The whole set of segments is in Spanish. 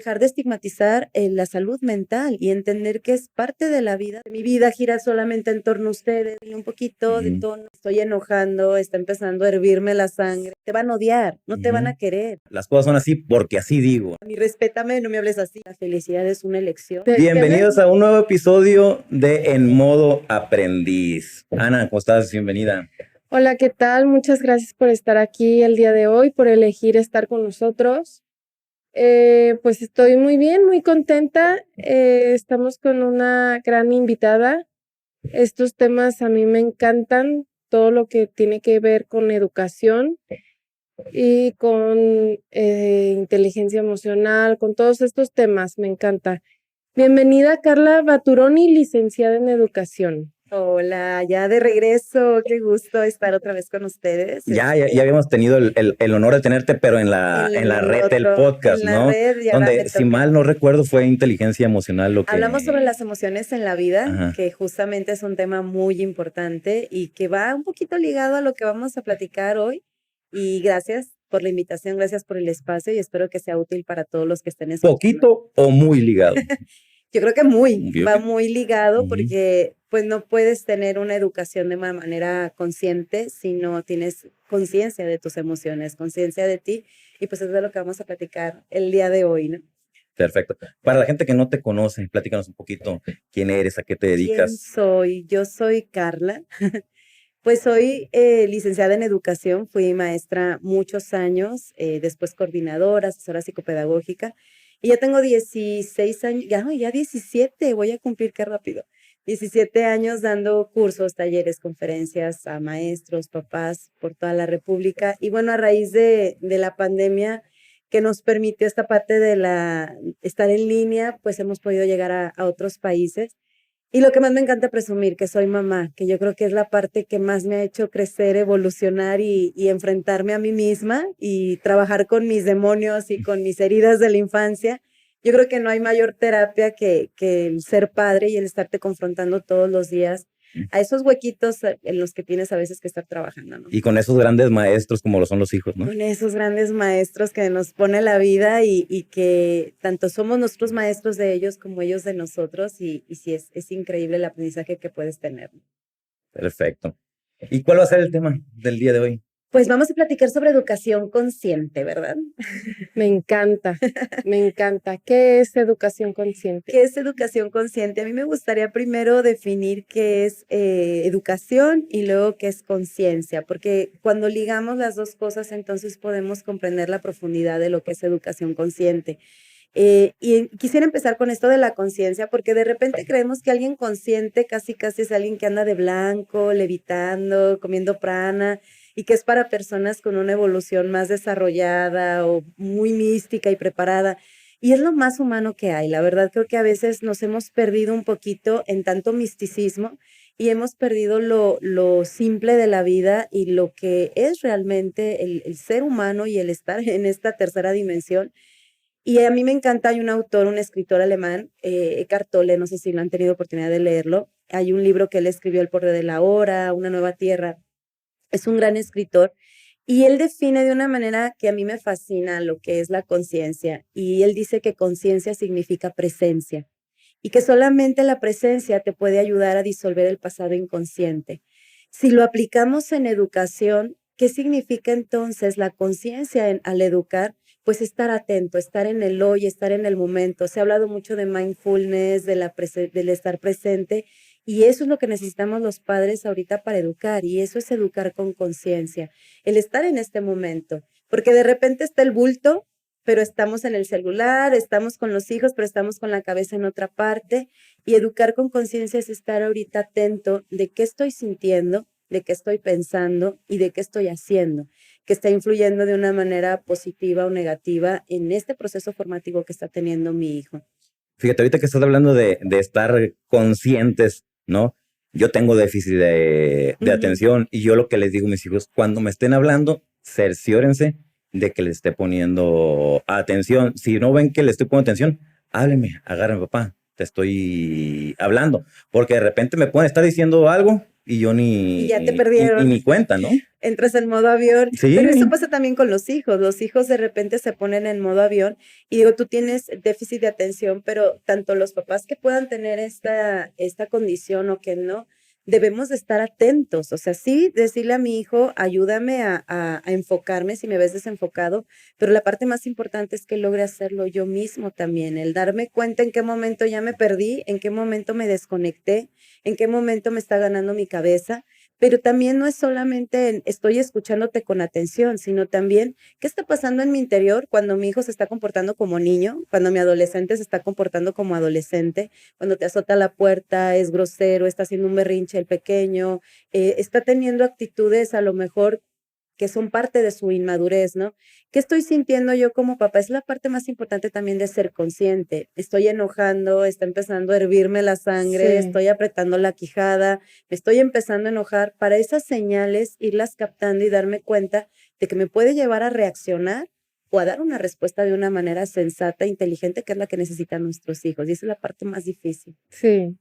dejar de estigmatizar la salud mental y entender que es parte de la vida. Mi vida gira solamente en torno a ustedes y un poquito de tono. Estoy enojando, está empezando a hervirme la sangre. Te van a odiar, no te van a querer. Las cosas son así porque así digo. A mí respétame, no me hables así. La felicidad es una elección. Bienvenidos a un nuevo episodio de En Modo Aprendiz. Ana, ¿cómo estás? Bienvenida. Hola, ¿qué tal? Muchas gracias por estar aquí el día de hoy, por elegir estar con nosotros. Pues estoy muy bien, muy contenta. Estamos con una gran invitada. Estos temas a mí me encantan, todo lo que tiene que ver con educación y con inteligencia emocional, con todos estos temas, me encanta. Bienvenida Carla Baturoni, licenciada en educación. Hola, ya de regreso, qué gusto estar otra vez con ustedes. Ya habíamos tenido el honor de tenerte, pero en la red del podcast, en la ¿no? red, y ahora Donde, me si toca. mal no recuerdo, fue inteligencia emocional lo que... Hablamos sobre las emociones en la vida, Ajá. que justamente es un tema muy importante y que va un poquito ligado a lo que vamos a platicar hoy. Y gracias por la invitación, gracias por el espacio y espero que sea útil para todos los que estén escuchando. ¿Poquito o muy ligado? Yo creo que va Ok. muy ligado Ujú. porque pues no puedes tener una educación de una manera consciente si no tienes conciencia de tus emociones, conciencia de ti, y pues es de lo que vamos a platicar el día de hoy, ¿no? Perfecto. Para la gente que no te conoce, platícanos un poquito quién eres, a qué te ¿Quién dedicas. soy? Yo soy Carla. Pues soy licenciada en educación, fui maestra muchos años, después coordinadora, asesora psicopedagógica, y ya tengo 16 años, ya 17, voy a cumplir, qué rápido, 17 años dando cursos, talleres, conferencias a maestros, papás por toda la República. Y bueno, a raíz de la pandemia que nos permitió esta parte de estar en línea, pues hemos podido llegar a otros países. Y lo que más me encanta presumir, que soy mamá, que yo creo que es la parte que más me ha hecho crecer, evolucionar y enfrentarme a mí misma y trabajar con mis demonios y con mis heridas de la infancia. Yo creo que no hay mayor terapia que el ser padre y el estarte confrontando todos los días a esos huequitos en los que tienes a veces que estar trabajando, ¿no? Y con esos grandes maestros como lo son los hijos, ¿no? Con esos grandes maestros que nos pone la vida y que tanto somos nosotros maestros de ellos como ellos de nosotros, y sí es increíble el aprendizaje que puedes tener. Perfecto. ¿Y cuál va a ser el tema del día de hoy? Pues vamos a platicar sobre educación consciente, ¿verdad? Me encanta, me encanta. ¿Qué es educación consciente? ¿Qué es educación consciente? A mí me gustaría primero definir qué es educación y luego qué es conciencia, porque cuando ligamos las dos cosas, entonces podemos comprender la profundidad de lo que es educación consciente. Y quisiera empezar con esto de la conciencia, porque de repente creemos que alguien consciente casi es alguien que anda de blanco, levitando, comiendo prana, y que es para personas con una evolución más desarrollada o muy mística y preparada. Y es lo más humano que hay. La verdad, creo que a veces nos hemos perdido un poquito en tanto misticismo y hemos perdido lo simple de la vida y lo que es realmente el ser humano y el estar en esta tercera dimensión. Y a mí me encanta, hay un autor, un escritor alemán, Eckhart Tolle, no sé si lo han tenido oportunidad de leerlo. Hay un libro que él escribió, El poder de la hora, Una nueva tierra. Es un gran escritor y él define de una manera que a mí me fascina lo que es la conciencia. Y él dice que conciencia significa presencia y que solamente la presencia te puede ayudar a disolver el pasado inconsciente. Si lo aplicamos en educación, ¿qué significa entonces la conciencia al educar? Pues estar atento, estar en el hoy, estar en el momento. Se ha hablado mucho de mindfulness, del estar presente, y eso es lo que necesitamos los padres ahorita para educar, y eso es educar con conciencia, el estar en este momento, porque de repente está el bulto, pero estamos en el celular, estamos con los hijos, pero estamos con la cabeza en otra parte, y educar con conciencia es estar ahorita atento de qué estoy sintiendo, de qué estoy pensando y de qué estoy haciendo, que está influyendo de una manera positiva o negativa en este proceso formativo que está teniendo mi hijo. Fíjate, ahorita que estás hablando de estar conscientes, ¿no? Yo tengo déficit de atención y yo lo que les digo a mis hijos, cuando me estén hablando, cerciórense de que les esté poniendo atención. Si no ven que les estoy poniendo atención, háblenme, agárrenme, papá, te estoy hablando. Porque de repente me pueden estar diciendo algo y yo Y ya te y perdieron. ni cuenta, ¿no? Entras en modo avión. Sí. Pero eso pasa también con los hijos. Los hijos de repente se ponen en modo avión y digo, tú tienes déficit de atención, pero tanto los papás que puedan tener esta condición o que no, debemos de estar atentos. O sea, sí, decirle a mi hijo, ayúdame a enfocarme si me ves desenfocado, pero la parte más importante es que logre hacerlo yo mismo también, el darme cuenta en qué momento ya me perdí, en qué momento me desconecté, en qué momento me está ganando mi cabeza. Pero también no es solamente estoy escuchándote con atención, sino también qué está pasando en mi interior cuando mi hijo se está comportando como niño, cuando mi adolescente se está comportando como adolescente, cuando te azota la puerta, es grosero, está haciendo un berrinche el pequeño, está teniendo actitudes a lo mejor que son parte de su inmadurez, ¿no? ¿Qué estoy sintiendo yo como papá? Es la parte más importante también de ser consciente. Estoy enojando, está empezando a hervirme la sangre, Sí, estoy apretando la quijada, me estoy empezando a enojar. Para esas señales, irlas captando y darme cuenta de que me puede llevar a reaccionar o a dar una respuesta de una manera sensata, inteligente, que es la que necesitan nuestros hijos. Y esa es la parte más difícil. sí.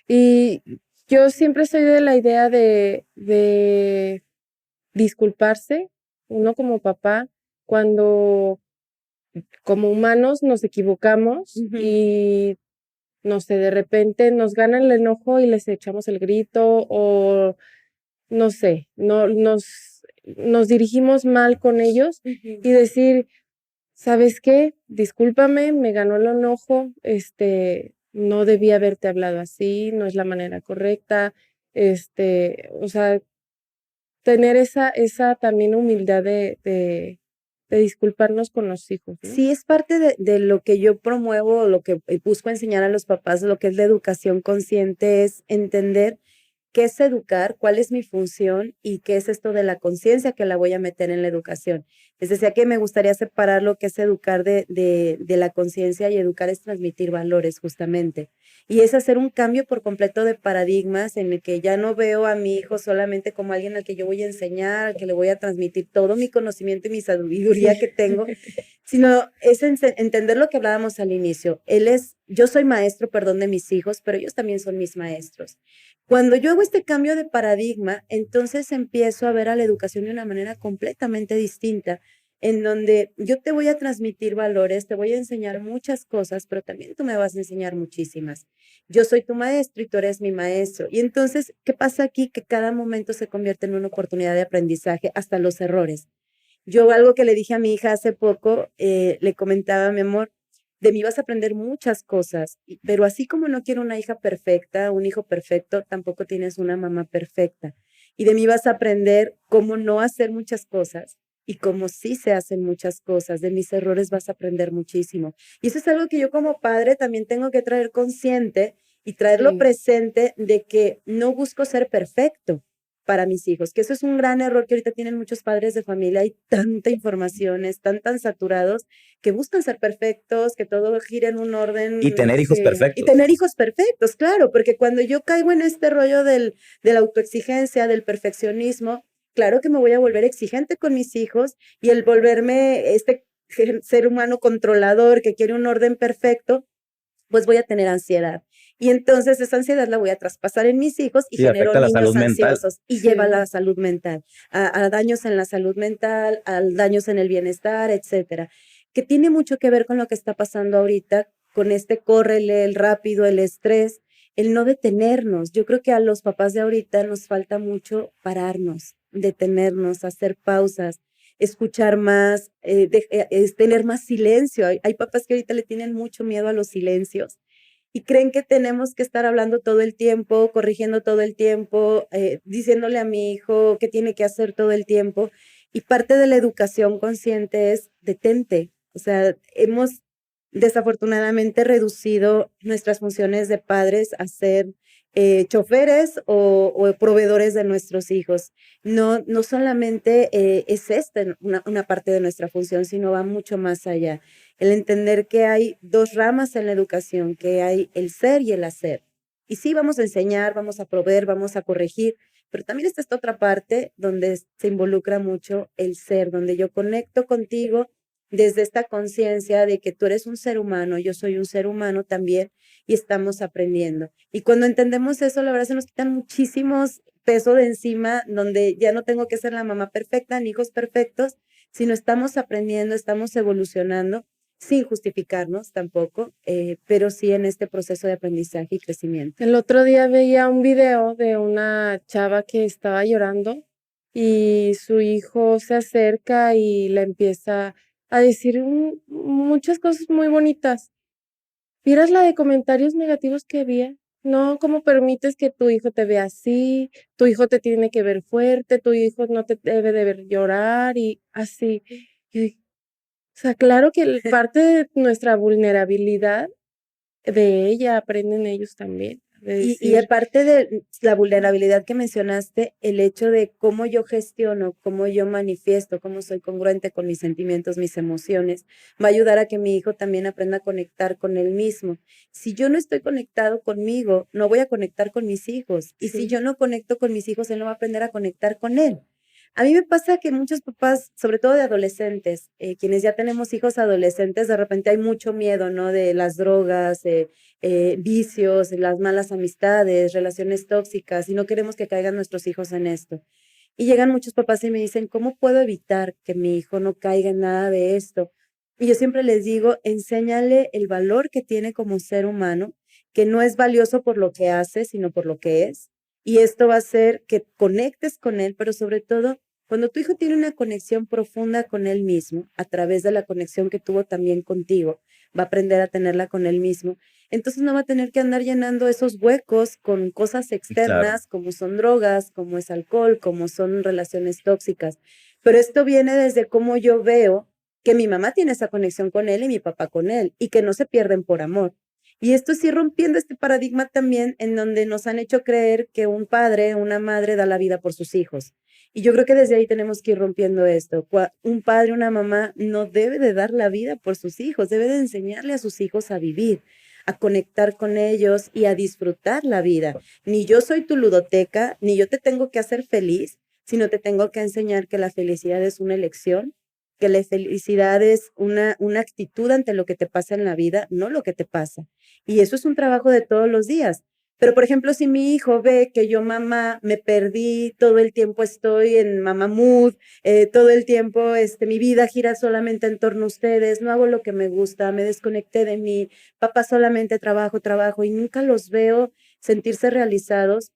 Y yo siempre soy de la idea de disculparse, uno como papá, cuando como humanos nos equivocamos Ujú. y no sé, de repente nos gana el enojo y les echamos el grito o no sé, nos dirigimos mal con ellos Ujú. y decir, ¿sabes qué? Discúlpame, me ganó el enojo, no debí haberte hablado así, no es la manera correcta, o sea, tener esa también humildad de disculparnos con los hijos, ¿no? Sí, es parte de lo que yo promuevo, lo que busco enseñar a los papás, lo que es la educación consciente, es entender qué es educar, cuál es mi función y qué es esto de la conciencia que la voy a meter en la educación. Les decía que me gustaría separar lo que es educar de la conciencia y educar es transmitir valores justamente. Y es hacer un cambio por completo de paradigmas en el que ya no veo a mi hijo solamente como alguien al que yo voy a enseñar, al que le voy a transmitir todo mi conocimiento y mi sabiduría que tengo, sino es entender lo que hablábamos al inicio. Yo soy maestro, perdón, de mis hijos, pero ellos también son mis maestros. Cuando yo hago este cambio de paradigma, entonces empiezo a ver a la educación de una manera completamente distinta, en donde yo te voy a transmitir valores, te voy a enseñar muchas cosas, pero también tú me vas a enseñar muchísimas. Yo soy tu maestro y tú eres mi maestro. Y entonces, ¿qué pasa aquí? Que cada momento se convierte en una oportunidad de aprendizaje, hasta los errores. Yo algo que le dije a mi hija hace poco, le comentaba, mi amor, de mí vas a aprender muchas cosas, pero así como no quiero una hija perfecta, un hijo perfecto, tampoco tienes una mamá perfecta. Y de mí vas a aprender cómo no hacer muchas cosas y cómo sí se hacen muchas cosas. De mis errores vas a aprender muchísimo. Y eso es algo que yo como padre también tengo que traer consciente y traerlo Sí, presente de que no busco ser perfecto para mis hijos, que eso es un gran error que ahorita tienen muchos padres de familia, hay tanta información, están tan saturados que buscan ser perfectos, que todo gira en un Y orden tener hijos sí, y perfectos. tener hijos perfectos, claro, porque cuando yo caigo en este rollo de la autoexigencia, del perfeccionismo, claro que me voy a volver exigente con mis hijos y el volverme este ser humano controlador que quiere un orden perfecto, pues voy a tener ansiedad. Y entonces esa ansiedad la voy a traspasar en mis hijos y Sí, genero afecta la salud niños mental. ansiosos y lleva a sí, la salud mental, a daños en la salud mental, a daños en el bienestar, etcétera, que tiene mucho que ver con lo que está pasando ahorita, con este córrele, el rápido, el estrés, el no detenernos. Yo creo que a los papás de ahorita nos falta mucho pararnos, detenernos, hacer pausas, escuchar más, es tener más silencio. Hay papás que ahorita le tienen mucho miedo a los silencios y creen que tenemos que estar hablando todo el tiempo, corrigiendo todo el tiempo, diciéndole a mi hijo qué tiene que hacer todo el tiempo. Y parte de la educación consciente es detente. O sea, hemos desafortunadamente reducido nuestras funciones de padres a ser choferes o proveedores de nuestros hijos. No solamente es esta una parte de nuestra función, sino va mucho más allá. El entender que hay dos ramas en la educación, que hay el ser y el hacer. Y sí, vamos a enseñar, vamos a proveer, vamos a corregir, pero también está esta otra parte donde se involucra mucho el ser, donde yo conecto contigo desde esta conciencia de que tú eres un ser humano, yo soy un ser humano también y estamos aprendiendo. Y cuando entendemos eso, la verdad se nos quitan muchísimos peso de encima, donde ya no tengo que ser la mamá perfecta, ni hijos perfectos, sino estamos aprendiendo, estamos evolucionando, sin justificarnos tampoco, pero sí en este proceso de aprendizaje y crecimiento. El otro día veía un video de una chava que estaba llorando y su hijo se acerca y le empieza a decir muchas cosas muy bonitas. ¿Vieras la de comentarios negativos que había? No, ¿cómo permites que tu hijo te vea así? Tu hijo te tiene que ver fuerte, tu hijo no te debe de ver llorar y así. Yo dije, o sea, claro que parte de nuestra vulnerabilidad de ella aprenden ellos también. De Y decir, aparte de la vulnerabilidad que mencionaste, el hecho de cómo yo gestiono, cómo yo manifiesto, cómo soy congruente con mis sentimientos, mis emociones, va a ayudar a que mi hijo también aprenda a conectar con él mismo. Si yo no estoy conectado conmigo, no voy a conectar con mis hijos. Y si sí, yo no conecto con mis hijos, él no va a aprender a conectar con él. A mí me pasa que muchos papás, sobre todo de adolescentes, quienes ya tenemos hijos adolescentes, de repente hay mucho miedo, ¿no? De las drogas, vicios, las malas amistades, relaciones tóxicas, y no queremos que caigan nuestros hijos en esto. Y llegan muchos papás y me dicen, ¿cómo puedo evitar que mi hijo no caiga en nada de esto? Y yo siempre les digo, enséñale el valor que tiene como ser humano, que no es valioso por lo que hace, sino por lo que es. Y esto va a hacer que conectes con él, pero sobre todo, cuando tu hijo tiene una conexión profunda con él mismo, a través de la conexión que tuvo también contigo, va a aprender a tenerla con él mismo. Entonces no va a tener que andar llenando esos huecos con cosas Claro. externas, como son drogas, como es alcohol, como son relaciones tóxicas. Pero esto viene desde cómo yo veo que mi mamá tiene esa conexión con él y mi papá con él, y que no se pierden por amor. Y esto sí rompiendo este paradigma también en donde nos han hecho creer que un padre, una madre da la vida por sus hijos. Y yo creo que desde ahí tenemos que ir rompiendo esto. Un padre, una mamá no debe de dar la vida por sus hijos, debe de enseñarle a sus hijos a vivir, a conectar con ellos y a disfrutar la vida. Ni yo soy tu ludoteca, ni yo te tengo que hacer feliz, sino te tengo que enseñar que la felicidad es una elección, que la felicidad es una actitud ante lo que te pasa en la vida, no lo que te pasa. Y eso es un trabajo de todos los días. Pero, por ejemplo, si mi hijo ve que yo, mamá, me perdí, todo el tiempo estoy en mamá mood, todo el tiempo mi vida gira solamente en torno a ustedes, no hago lo que me gusta, me desconecté de mí, papá solamente trabajo, trabajo, y nunca los veo sentirse realizados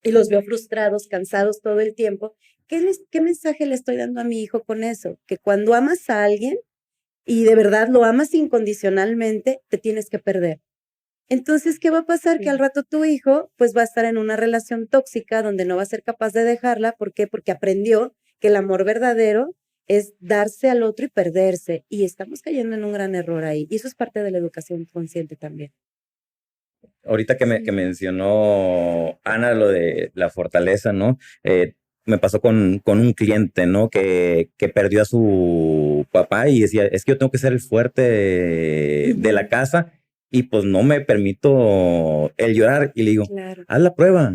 y los veo frustrados, cansados todo el tiempo. ¿Qué mensaje le estoy dando a mi hijo con eso? Que cuando amas a alguien y de verdad lo amas incondicionalmente, te tienes que perder. Entonces, ¿qué va a pasar? Que al sí. rato tu hijo pues va a estar en una relación tóxica donde no va a ser capaz de dejarla. ¿Por qué? Porque aprendió que el amor verdadero es darse al otro y perderse. Y estamos cayendo en un gran error ahí. Y eso es parte de la educación consciente también. Ahorita que Sí. mencionó Ana lo de la fortaleza, ¿no? Me pasó con un cliente, ¿no? Que perdió a su papá y decía, es que yo tengo que ser el fuerte de la Ujú, casa y pues no me permito el llorar. Y le digo, claro. haz la prueba,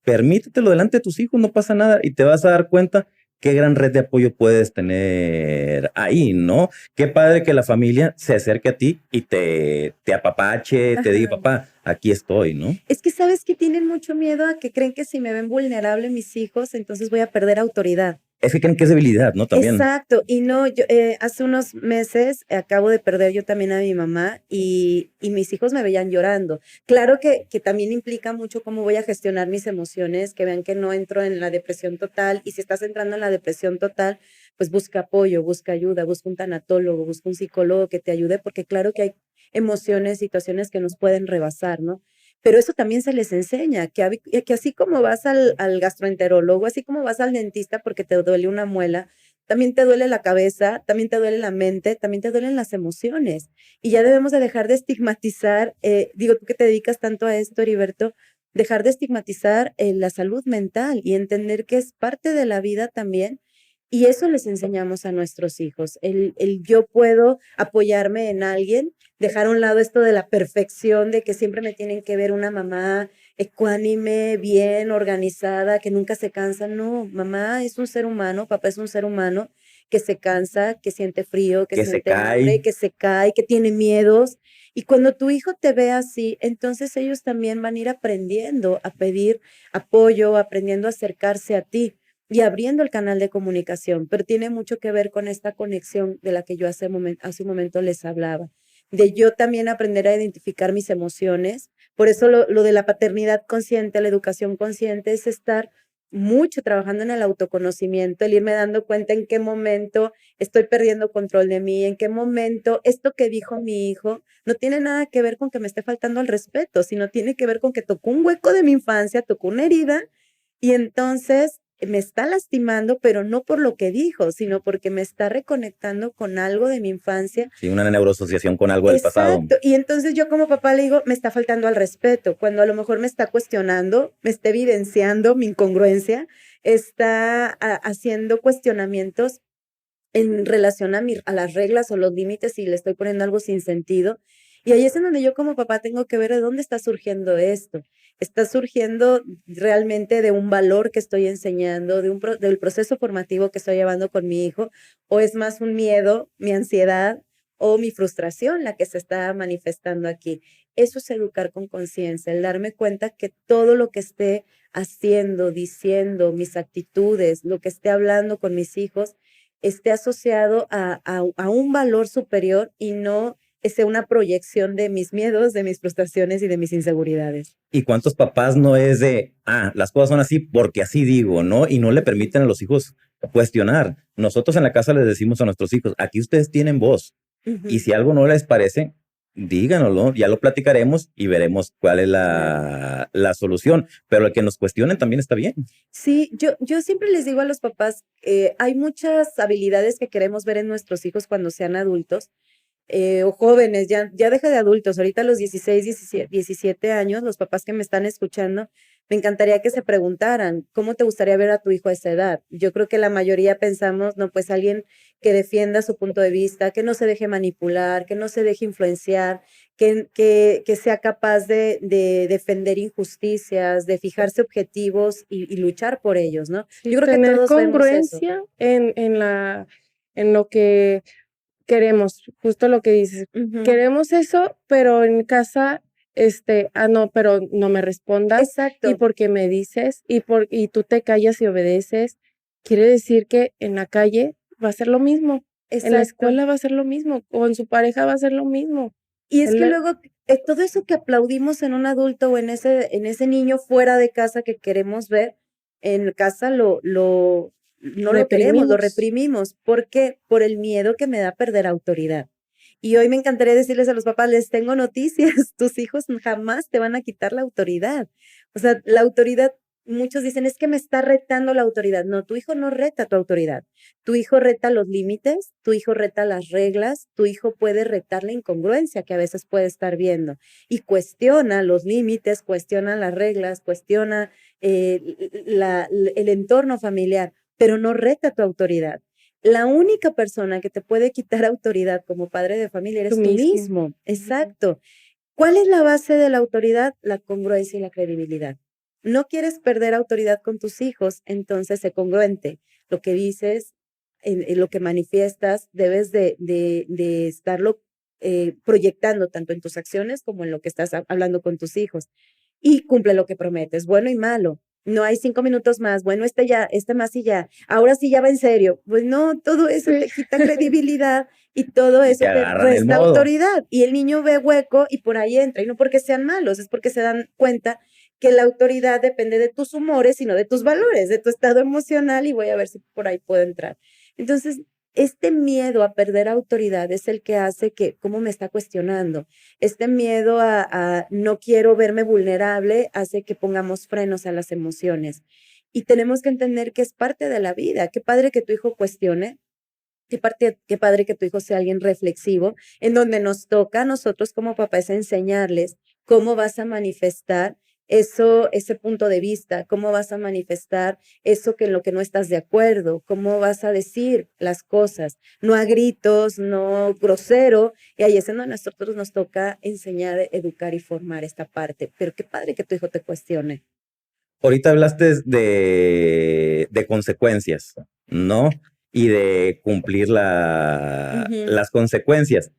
permítetelo delante de tus hijos, no pasa nada y te vas a dar cuenta qué gran red de apoyo puedes tener ahí, ¿no? Qué padre que la familia se acerque a ti y te apapache, te diga, Ajá. papá, aquí estoy, ¿no? Es que sabes que tienen mucho miedo a que creen que si me ven vulnerable mis hijos, entonces voy a perder autoridad. Es que creen que es debilidad, ¿no? También. Exacto, y no, yo hace unos meses acabo de perder yo también a mi mamá y mis hijos me veían llorando. Claro que también implica mucho cómo voy a gestionar mis emociones, que vean que no entro en la depresión total, y si estás entrando en la depresión total, pues busca apoyo, busca ayuda, busca un tanatólogo, busca un psicólogo que te ayude, porque claro que hay emociones, situaciones que nos pueden rebasar, ¿no? Pero eso también se les enseña, que así como vas al gastroenterólogo, así como vas al dentista porque te duele una muela, también te duele la cabeza, también te duele la mente, también te duelen las emociones. Y ya debemos de dejar de estigmatizar, digo, tú que te dedicas tanto a esto, Heriberto, dejar de estigmatizar la salud mental y entender que es parte de la vida también. Y eso les enseñamos a nuestros hijos, el yo puedo apoyarme en alguien, dejar a un lado esto de la perfección, de que siempre me tienen que ver una mamá ecuánime, bien organizada, que nunca se cansa. No, mamá es un ser humano, papá es un ser humano que se cansa, que siente frío, que Que se siente hambre, cae. que se cae, que tiene miedos. Y cuando tu hijo te ve así, entonces ellos también van a ir aprendiendo a pedir apoyo, aprendiendo a acercarse a ti y abriendo el canal de comunicación. Pero tiene mucho que ver con esta conexión de la que yo hace un momento les hablaba, de yo también aprender a identificar mis emociones. Por eso lo de la paternidad consciente, la educación consciente, es estar mucho trabajando en el autoconocimiento, el irme dando cuenta en qué momento estoy perdiendo control de mí, en qué momento esto que dijo mi hijo no tiene nada que ver con que me esté faltando el respeto, sino tiene que ver con que tocó un hueco de mi infancia, tocó una herida y entonces me está lastimando, pero no por lo que dijo, sino porque me está reconectando con algo de mi infancia. Sí, una neuroasociación con algo del pasado. Exacto. Y entonces yo como papá le digo, me está faltando al respeto, cuando a lo mejor me está cuestionando, me está evidenciando mi incongruencia, está haciendo cuestionamientos en relación a las reglas o los límites y le estoy poniendo algo sin sentido. Y ahí es en donde yo como papá tengo que ver de dónde está surgiendo esto. Está surgiendo realmente de un valor que estoy enseñando, del proceso formativo que estoy llevando con mi hijo, o es más un miedo, mi ansiedad o mi frustración la que se está manifestando aquí. Eso es educar con conciencia, el darme cuenta que todo lo que esté haciendo, diciendo, mis actitudes, lo que esté hablando con mis hijos, esté asociado a un valor superior y no sea una proyección de mis miedos, de mis frustraciones y de mis inseguridades. ¿Y cuántos papás no es de, las cosas son así porque así digo, ¿no? Y no le permiten a los hijos cuestionar. Nosotros en la casa les decimos a nuestros hijos, aquí ustedes tienen voz. Y si algo no les parece, díganoslo, ya lo platicaremos y veremos cuál es la solución. Pero el que nos cuestionen también está bien. Sí, yo siempre les digo a los papás, hay muchas habilidades que queremos ver en nuestros hijos cuando sean adultos, o jóvenes, ya deja de adultos, ahorita a los 16, 17 años, los papás que me están escuchando, me encantaría que se preguntaran, ¿cómo te gustaría ver a tu hijo a esa edad? Yo creo que la mayoría pensamos, no, pues alguien que defienda su punto de vista, que no se deje manipular, que no se deje influenciar, que sea capaz de defender injusticias, de fijarse objetivos y luchar por ellos, ¿no? Yo creo que Tener todos vemos eso. congruencia en lo que queremos, justo lo que dices. Queremos eso, pero en casa, no, pero no me respondas. Exacto. Y porque me dices, y tú te callas y obedeces, quiere decir que en la calle va a ser lo mismo. En la Exacto. escuela va a ser lo mismo, o en su pareja va a ser lo mismo. Y es que luego todo eso que aplaudimos en un adulto o en ese niño fuera de casa que queremos ver, en casa no lo queremos, lo reprimimos. ¿Por qué? Por el miedo que me da perder autoridad. Y hoy me encantaría decirles a los papás, les tengo noticias, tus hijos jamás te van a quitar la autoridad. O sea, la autoridad, muchos dicen, es que me está retando la autoridad. No, tu hijo no reta tu autoridad. Tu hijo reta los límites, tu hijo reta las reglas, tu hijo puede retar la incongruencia que a veces puede estar viendo y cuestiona los límites, cuestiona las reglas, cuestiona el entorno familiar, pero no reta tu autoridad. La única persona que te puede quitar autoridad como padre de familia eres tú mismo. Exacto. ¿Cuál es la base de la autoridad? La congruencia y la credibilidad. No quieres perder autoridad con tus hijos, entonces sé congruente. Lo que dices, en lo que manifiestas, debes de estarlo proyectando tanto en tus acciones como en lo que estás hablando con tus hijos. Y cumple lo que prometes, bueno y malo. No hay 5 minutos más, bueno, este más y ya. Ahora sí ya va en serio. Pues no, todo eso te quita credibilidad y todo eso te resta autoridad. Y el niño ve hueco y por ahí entra. Y no porque sean malos, es porque se dan cuenta que la autoridad depende de tus humores, sino de tus valores, de tu estado emocional, y voy a ver si por ahí puedo entrar. Entonces, este miedo a perder autoridad es el que hace que, ¿cómo me está cuestionando? Este miedo a no quiero verme vulnerable hace que pongamos frenos a las emociones. Y tenemos que entender que es parte de la vida. Qué padre que tu hijo cuestione. Qué padre que tu hijo sea alguien reflexivo, en donde nos toca a nosotros como papás enseñarles cómo vas a manifestar ese punto de vista, cómo vas a manifestar eso en lo que no estás de acuerdo, cómo vas a decir las cosas, no a gritos, no grosero, y ahí es en donde a nosotros nos toca enseñar, educar y formar esta parte. Pero qué padre que tu hijo te cuestione. Ahorita hablaste de consecuencias, ¿no? Y de cumplir las consecuencias.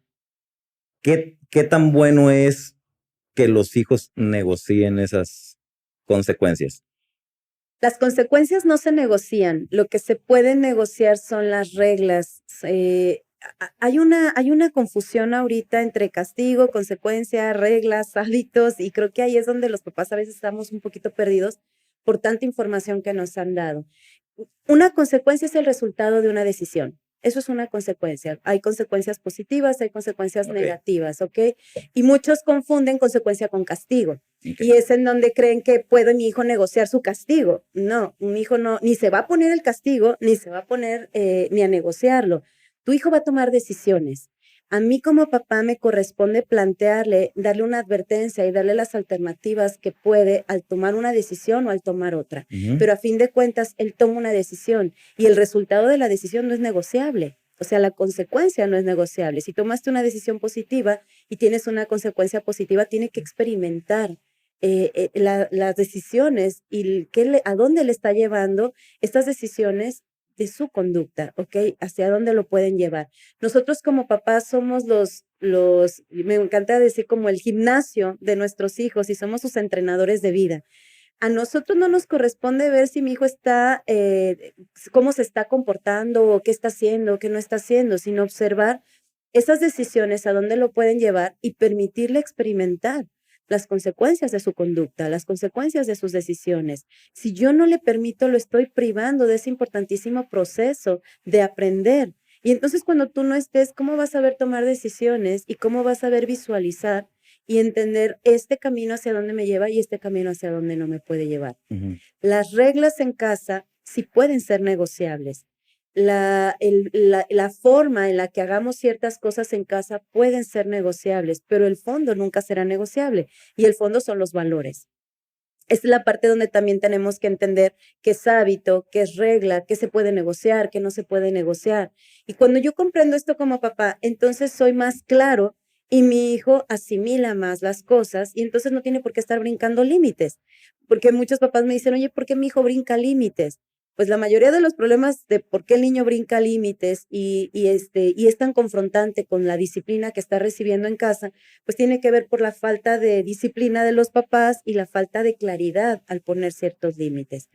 ¿qué tan bueno es que los hijos negocien esas consecuencias? Las consecuencias no se negocian, lo que se puede negociar son las reglas. Hay una confusión ahorita entre castigo, consecuencia, reglas, hábitos, y creo que ahí es donde los papás a veces estamos un poquito perdidos por tanta información que nos han dado. Una consecuencia es el resultado de una decisión. Eso es una consecuencia. Hay consecuencias positivas, hay consecuencias negativas, ¿ok? Y muchos confunden consecuencia con castigo. Y es en donde creen que puede mi hijo negociar su castigo. No, un hijo no, ni se va a poner el castigo, ni se va a poner ni a negociarlo. Tu hijo va a tomar decisiones. A mí como papá me corresponde plantearle, darle una advertencia y darle las alternativas que puede al tomar una decisión o al tomar otra. Pero a fin de cuentas, él toma una decisión y el resultado de la decisión no es negociable. O sea, la consecuencia no es negociable. Si tomaste una decisión positiva y tienes una consecuencia positiva, tiene que experimentar las decisiones y a dónde le está llevando estas decisiones de su conducta, ¿ok? Hacia dónde lo pueden llevar. Nosotros como papás somos me encanta decir como el gimnasio de nuestros hijos y somos sus entrenadores de vida. A nosotros no nos corresponde ver si mi hijo está, cómo se está comportando o qué está haciendo o qué no está haciendo, sino observar esas decisiones, a dónde lo pueden llevar y permitirle experimentar las consecuencias de su conducta, las consecuencias de sus decisiones. Si yo no le permito, lo estoy privando de ese importantísimo proceso de aprender. Y entonces cuando tú no estés, ¿cómo vas a ver tomar decisiones y cómo vas a ver visualizar y entender este camino hacia dónde me lleva y este camino hacia dónde no me puede llevar? Las reglas en casa sí pueden ser negociables. La forma en la que hagamos ciertas cosas en casa pueden ser negociables, pero el fondo nunca será negociable y el fondo son los valores. Esta es la parte donde también tenemos que entender qué es hábito, qué es regla, qué se puede negociar, qué no se puede negociar. Y cuando yo comprendo esto como papá, entonces soy más claro y mi hijo asimila más las cosas y entonces no tiene por qué estar brincando límites. Porque muchos papás me dicen, oye, ¿por qué mi hijo brinca límites? Pues la mayoría de los problemas de por qué el niño brinca límites y es tan confrontante con la disciplina que está recibiendo en casa, pues tiene que ver por la falta de disciplina de los papás y la falta de claridad al poner ciertos límites.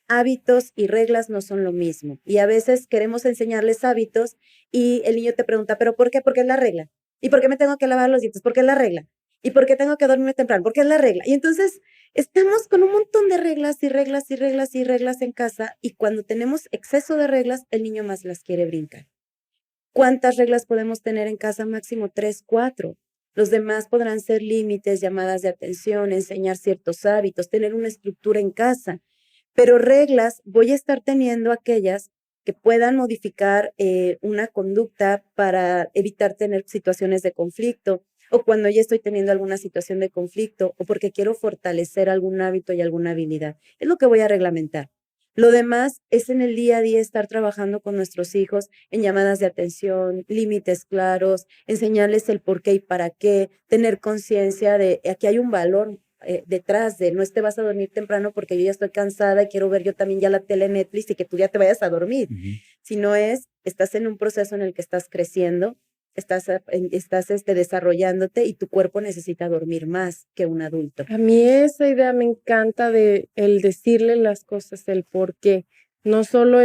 Hábitos y reglas no son lo mismo. Y a veces queremos enseñarles hábitos y el niño te pregunta, ¿pero por qué? Porque es la regla. ¿Y por qué me tengo que lavar los dientes? Porque es la regla. ¿Y por qué tengo que dormirme temprano? Porque es la regla. Y entonces estamos con un montón de reglas y reglas y reglas y reglas en casa y cuando tenemos exceso de reglas, el niño más las quiere brincar. ¿Cuántas reglas podemos tener en casa? Máximo 3, 4. Los demás podrán ser límites, llamadas de atención, enseñar ciertos hábitos, tener una estructura en casa. Pero reglas voy a estar teniendo aquellas que puedan modificar una conducta para evitar tener situaciones de conflicto o cuando ya estoy teniendo alguna situación de conflicto o porque quiero fortalecer algún hábito y alguna habilidad. Es lo que voy a reglamentar. Lo demás es en el día a día estar trabajando con nuestros hijos en llamadas de atención, límites claros, enseñarles el por qué y para qué, tener conciencia de aquí hay un valor detrás de no te vas a dormir temprano porque yo ya estoy cansada y quiero ver yo también ya la tele Netflix y que tú ya te vayas a dormir. Sino estás en un proceso en el que estás creciendo, estás desarrollándote y tu cuerpo necesita dormir más que un adulto. A mí esa idea me encanta de el decirle las cosas, el por qué. No solo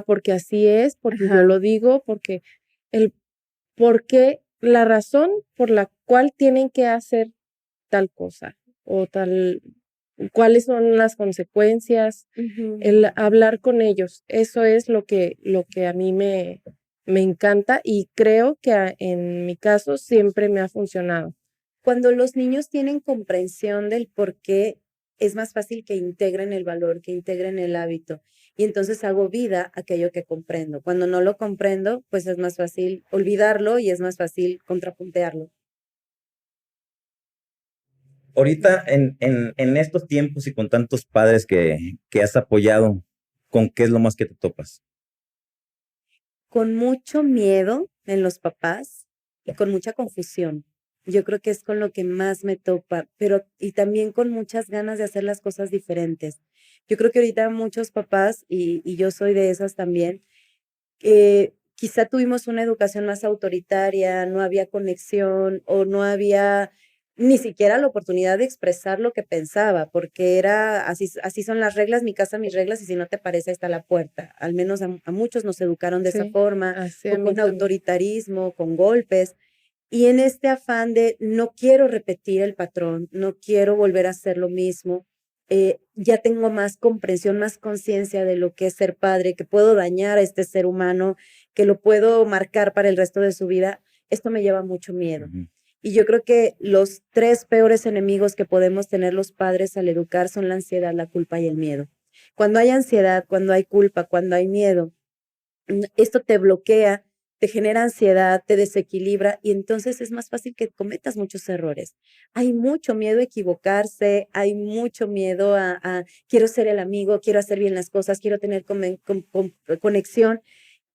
porque así es, porque yo lo digo, porque el por qué, la razón por la cual tienen que hacer tal cosa o tal, cuáles son las consecuencias, el hablar con ellos. Eso es lo que a mí me encanta y creo que en mi caso siempre me ha funcionado. Cuando los niños tienen comprensión del por qué, es más fácil que integren el valor, que integren el hábito. Y entonces hago vida aquello que comprendo. Cuando no lo comprendo, pues es más fácil olvidarlo y es más fácil contrapuntearlo. Ahorita, en estos tiempos y con tantos padres que has apoyado, ¿con qué es lo más que te topas? Con mucho miedo en los papás y con mucha confusión. Yo creo que es con lo que más me topa, pero y también con muchas ganas de hacer las cosas diferentes. Yo creo que ahorita muchos papás, y yo soy de esas también, quizá tuvimos una educación más autoritaria, no había conexión o no había ni siquiera la oportunidad de expresar lo que pensaba, porque era así, así son las reglas, mi casa, mis reglas, y si no te parece, ahí está la puerta. Al menos a muchos nos educaron de esa Sí, forma, así a o mí con también. autoritarismo, con golpes. Y en este afán de no quiero repetir el patrón, no quiero volver a hacer lo mismo, ya tengo más comprensión, más conciencia de lo que es ser padre, que puedo dañar a este ser humano, que lo puedo marcar para el resto de su vida. Esto me lleva mucho miedo. Ujú. Y yo creo que los tres peores enemigos que podemos tener los padres al educar son la ansiedad, la culpa y el miedo. Cuando hay ansiedad, cuando hay culpa, cuando hay miedo, esto te bloquea, te genera ansiedad, te desequilibra y entonces es más fácil que cometas muchos errores. Hay mucho miedo a equivocarse, hay mucho miedo a quiero ser el amigo, quiero hacer bien las cosas, quiero tener conexión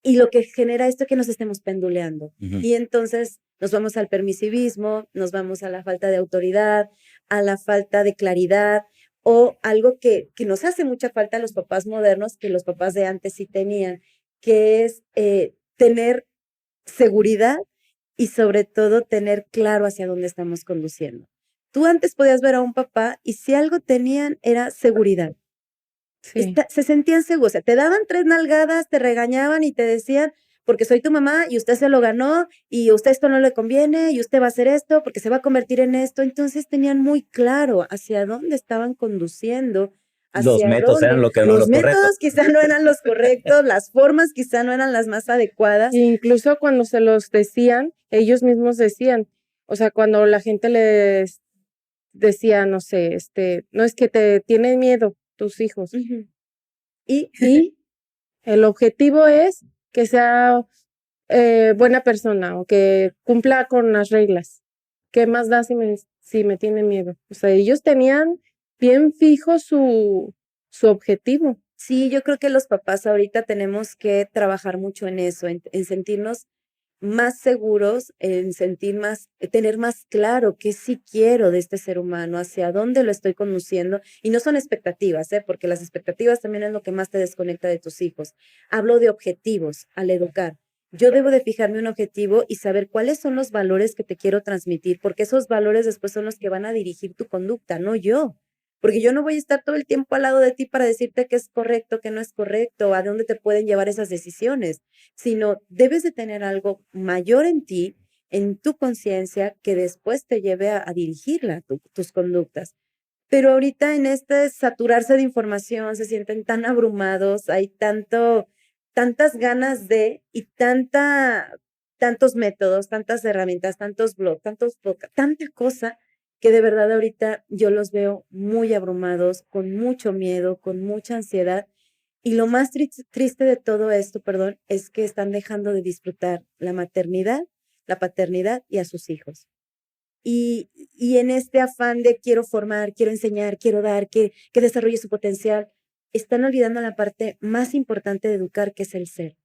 y lo que genera esto es que nos estemos penduleando. Ujú. Y entonces nos vamos al permisivismo, nos vamos a la falta de autoridad, a la falta de claridad o algo que nos hace mucha falta a los papás modernos, que los papás de antes sí tenían, que es tener seguridad y sobre todo tener claro hacia dónde estamos conduciendo. Tú antes podías ver a un papá y si algo tenían era seguridad. Sí. Se sentían seguros, o sea, te daban 3 nalgadas, te regañaban y te decían, porque soy tu mamá y usted se lo ganó y a usted esto no le conviene y usted va a hacer esto porque se va a convertir en esto. Entonces tenían muy claro hacia dónde estaban conduciendo, Los hacia métodos eran dónde. lo que no Los los correctos. métodos quizá no eran los correctos, las formas quizá no eran las más adecuadas. E incluso cuando se los decían, ellos mismos decían, o sea, cuando la gente les decía, no sé, no es que te tienen miedo tus hijos. Ujú. Y Y el objetivo es que sea buena persona o que cumpla con las reglas. ¿Qué más da si me tiene miedo? O sea, ellos tenían bien fijo su objetivo. sí, yo creo que los papás ahorita tenemos que trabajar mucho en eso, en sentirnos más seguros, en sentir más, tener más claro qué sí quiero de este ser humano, hacia dónde lo estoy conduciendo. Y no son expectativas, ¿eh? Porque las expectativas también es lo que más te desconecta de tus hijos. Hablo de objetivos al educar. Yo debo de fijarme un objetivo y saber cuáles son los valores que te quiero transmitir, porque esos valores después son los que van a dirigir tu conducta, no yo. Porque yo no voy a estar todo el tiempo al lado de ti para decirte qué es correcto, qué no es correcto, a dónde te pueden llevar esas decisiones, sino debes de tener algo mayor en ti, en tu conciencia, que después te lleve a dirigirla, tus conductas. Pero ahorita en este saturarse de información, se sienten tan abrumados, hay tantas ganas de y tantos métodos, tantas herramientas, tantos blogs, tantos podcasts, tanta cosa que de verdad ahorita yo los veo muy abrumados, con mucho miedo, con mucha ansiedad. Y lo más triste de todo esto, perdón, es que están dejando de disfrutar la maternidad, la paternidad y a sus hijos. Y en este afán de quiero formar, quiero enseñar, quiero dar, que desarrolle su potencial, están olvidando la parte más importante de educar, que es el ser.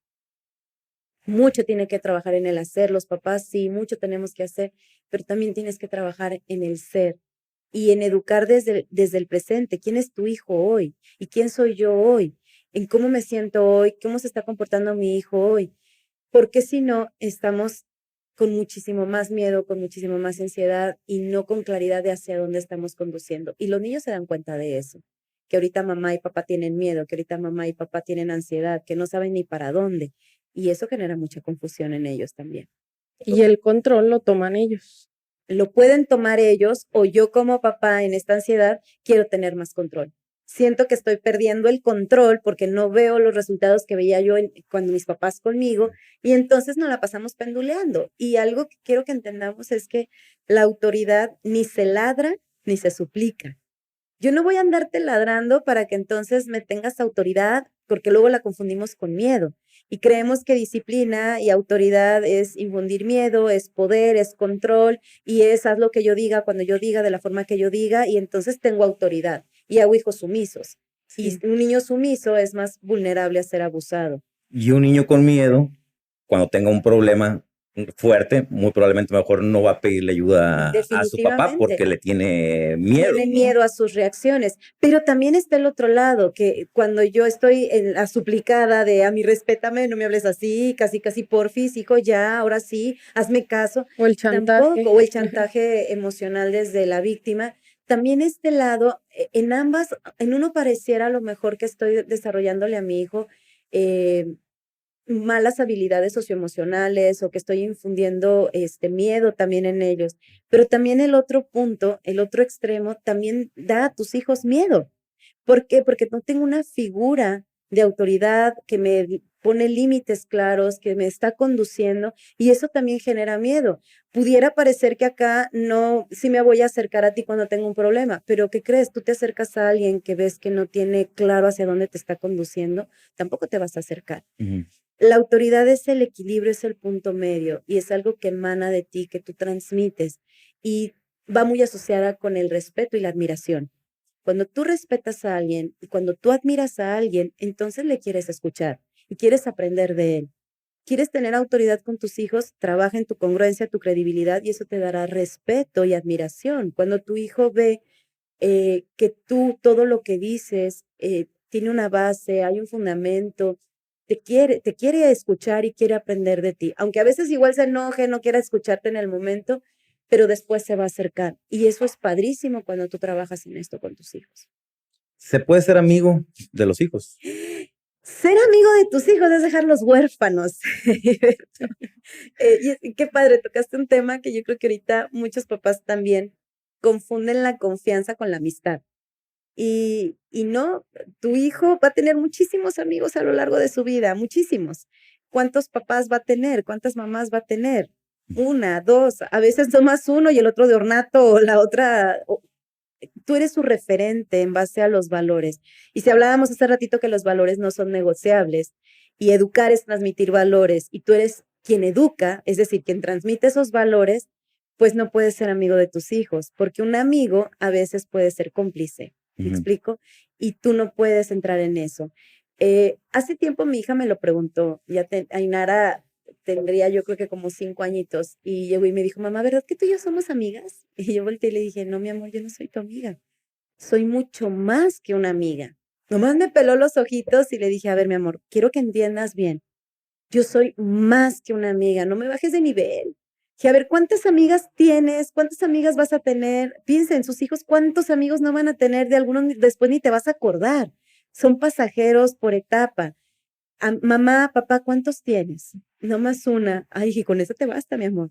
Mucho tiene que trabajar en el hacer, los papás sí, mucho tenemos que hacer, pero también tienes que trabajar en el ser y en educar desde el presente. ¿Quién es tu hijo hoy? ¿Y quién soy yo hoy? ¿En cómo me siento hoy? ¿Cómo se está comportando mi hijo hoy? Porque si no, estamos con muchísimo más miedo, con muchísimo más ansiedad y no con claridad de hacia dónde estamos conduciendo. Y los niños se dan cuenta de eso, que ahorita mamá y papá tienen miedo, que ahorita mamá y papá tienen ansiedad, que no saben ni para dónde. Y eso genera mucha confusión en ellos también. Y el control lo toman ellos. Lo pueden tomar ellos o yo como papá en esta ansiedad quiero tener más control. Siento que estoy perdiendo el control porque no veo los resultados que veía yo cuando mis papás conmigo y entonces nos la pasamos penduleando. Y algo que quiero que entendamos es que la autoridad ni se ladra ni se suplica. Yo no voy a andarte ladrando para que entonces me tengas autoridad, porque luego la confundimos con miedo. Y creemos que disciplina y autoridad es infundir miedo, es poder, es control, y es haz lo que yo diga, cuando yo diga, de la forma que yo diga, y entonces tengo autoridad y hago hijos sumisos. Sí. Y un niño sumiso es más vulnerable a ser abusado. Y un niño con miedo, cuando tenga un problema, fuerte, muy probablemente mejor no va a pedirle ayuda a su papá porque Definitivamente. le tiene miedo. Tiene miedo a sus reacciones, pero también está el otro lado, que cuando yo estoy en la suplicada de a mí respétame, no me hables así, casi casi porfis, hijo, ya, ahora sí, hazme caso, O el chantaje. tampoco, o el chantaje emocional desde la víctima, también este lado, en ambas, en uno pareciera a lo mejor que estoy desarrollándole a mi hijo malas habilidades socioemocionales o que estoy infundiendo miedo también en ellos. Pero también el otro punto, el otro extremo, también da a tus hijos miedo. ¿Por qué? Porque no tengo una figura de autoridad que me pone límites claros, que me está conduciendo y eso también genera miedo. Pudiera parecer que acá no, sí me voy a acercar a ti cuando tengo un problema, pero ¿qué crees? Tú te acercas a alguien que ves que no tiene claro hacia dónde te está conduciendo, tampoco te vas a acercar. Ujú. La autoridad es el equilibrio, es el punto medio y es algo que emana de ti, que tú transmites y va muy asociada con el respeto y la admiración. Cuando tú respetas a alguien y cuando tú admiras a alguien, entonces le quieres escuchar y quieres aprender de él. Quieres tener autoridad con tus hijos, trabaja en tu congruencia, tu credibilidad y eso te dará respeto y admiración. Cuando tu hijo ve que tú todo lo que dices tiene una base, hay un fundamento, te quiere escuchar y quiere aprender de ti, aunque a veces igual se enoje, no quiera escucharte en el momento, pero después se va a acercar. Y eso es padrísimo cuando tú trabajas en esto con tus hijos. Se puede ser amigo de los hijos. Ser amigo de tus hijos es dejarlos huérfanos. Y qué padre, tocaste un tema que yo creo que ahorita muchos papás también confunden la confianza con la amistad. Y no, tu hijo va a tener muchísimos amigos a lo largo de su vida, muchísimos. ¿Cuántos papás va a tener? ¿Cuántas mamás va a tener? Una, dos, a veces nomás uno y el otro de ornato o la otra. Tú eres su referente en base a los valores. Y si hablábamos hace ratito que los valores no son negociables y educar es transmitir valores y tú eres quien educa, es decir, quien transmite esos valores, pues no puedes ser amigo de tus hijos, porque un amigo a veces puede ser cómplice, ¿me explico? Y tú no puedes entrar en eso. Hace tiempo mi hija me lo preguntó, Ainara tendría yo creo que como 5 añitos, y llegó y me dijo, mamá, ¿verdad que tú y yo somos amigas? Y yo volteé y le dije, no, mi amor, yo no soy tu amiga, soy mucho más que una amiga. Nomás me peló los ojitos y le dije, a ver, mi amor, quiero que entiendas bien, yo soy más que una amiga, no me bajes de nivel. Que a ver, ¿cuántas amigas tienes? ¿Cuántas amigas vas a tener? Piensa en sus hijos, ¿cuántos amigos no van a tener? De algunos después ni te vas a acordar. Son pasajeros por etapa. Mamá, papá, ¿cuántos tienes? No más una. Ay, y con eso te basta, mi amor.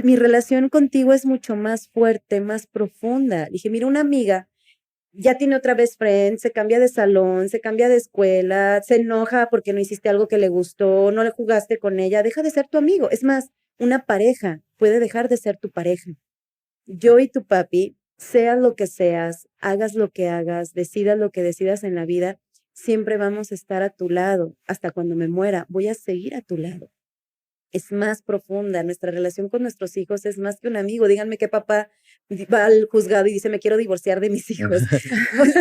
Mi relación contigo es mucho más fuerte, más profunda. Dije, mira, una amiga ya tiene otra vez friend, se cambia de salón, se cambia de escuela, se enoja porque no hiciste algo que le gustó, no le jugaste con ella, deja de ser tu amigo. Es más, una pareja puede dejar de ser tu pareja. Yo y tu papi, seas lo que seas, hagas lo que hagas, decidas lo que decidas en la vida, siempre vamos a estar a tu lado. Hasta cuando me muera, voy a seguir a tu lado. Es más profunda. Nuestra relación con nuestros hijos es más que un amigo. Díganme qué papá va al juzgado y dice, me quiero divorciar de mis hijos. Pues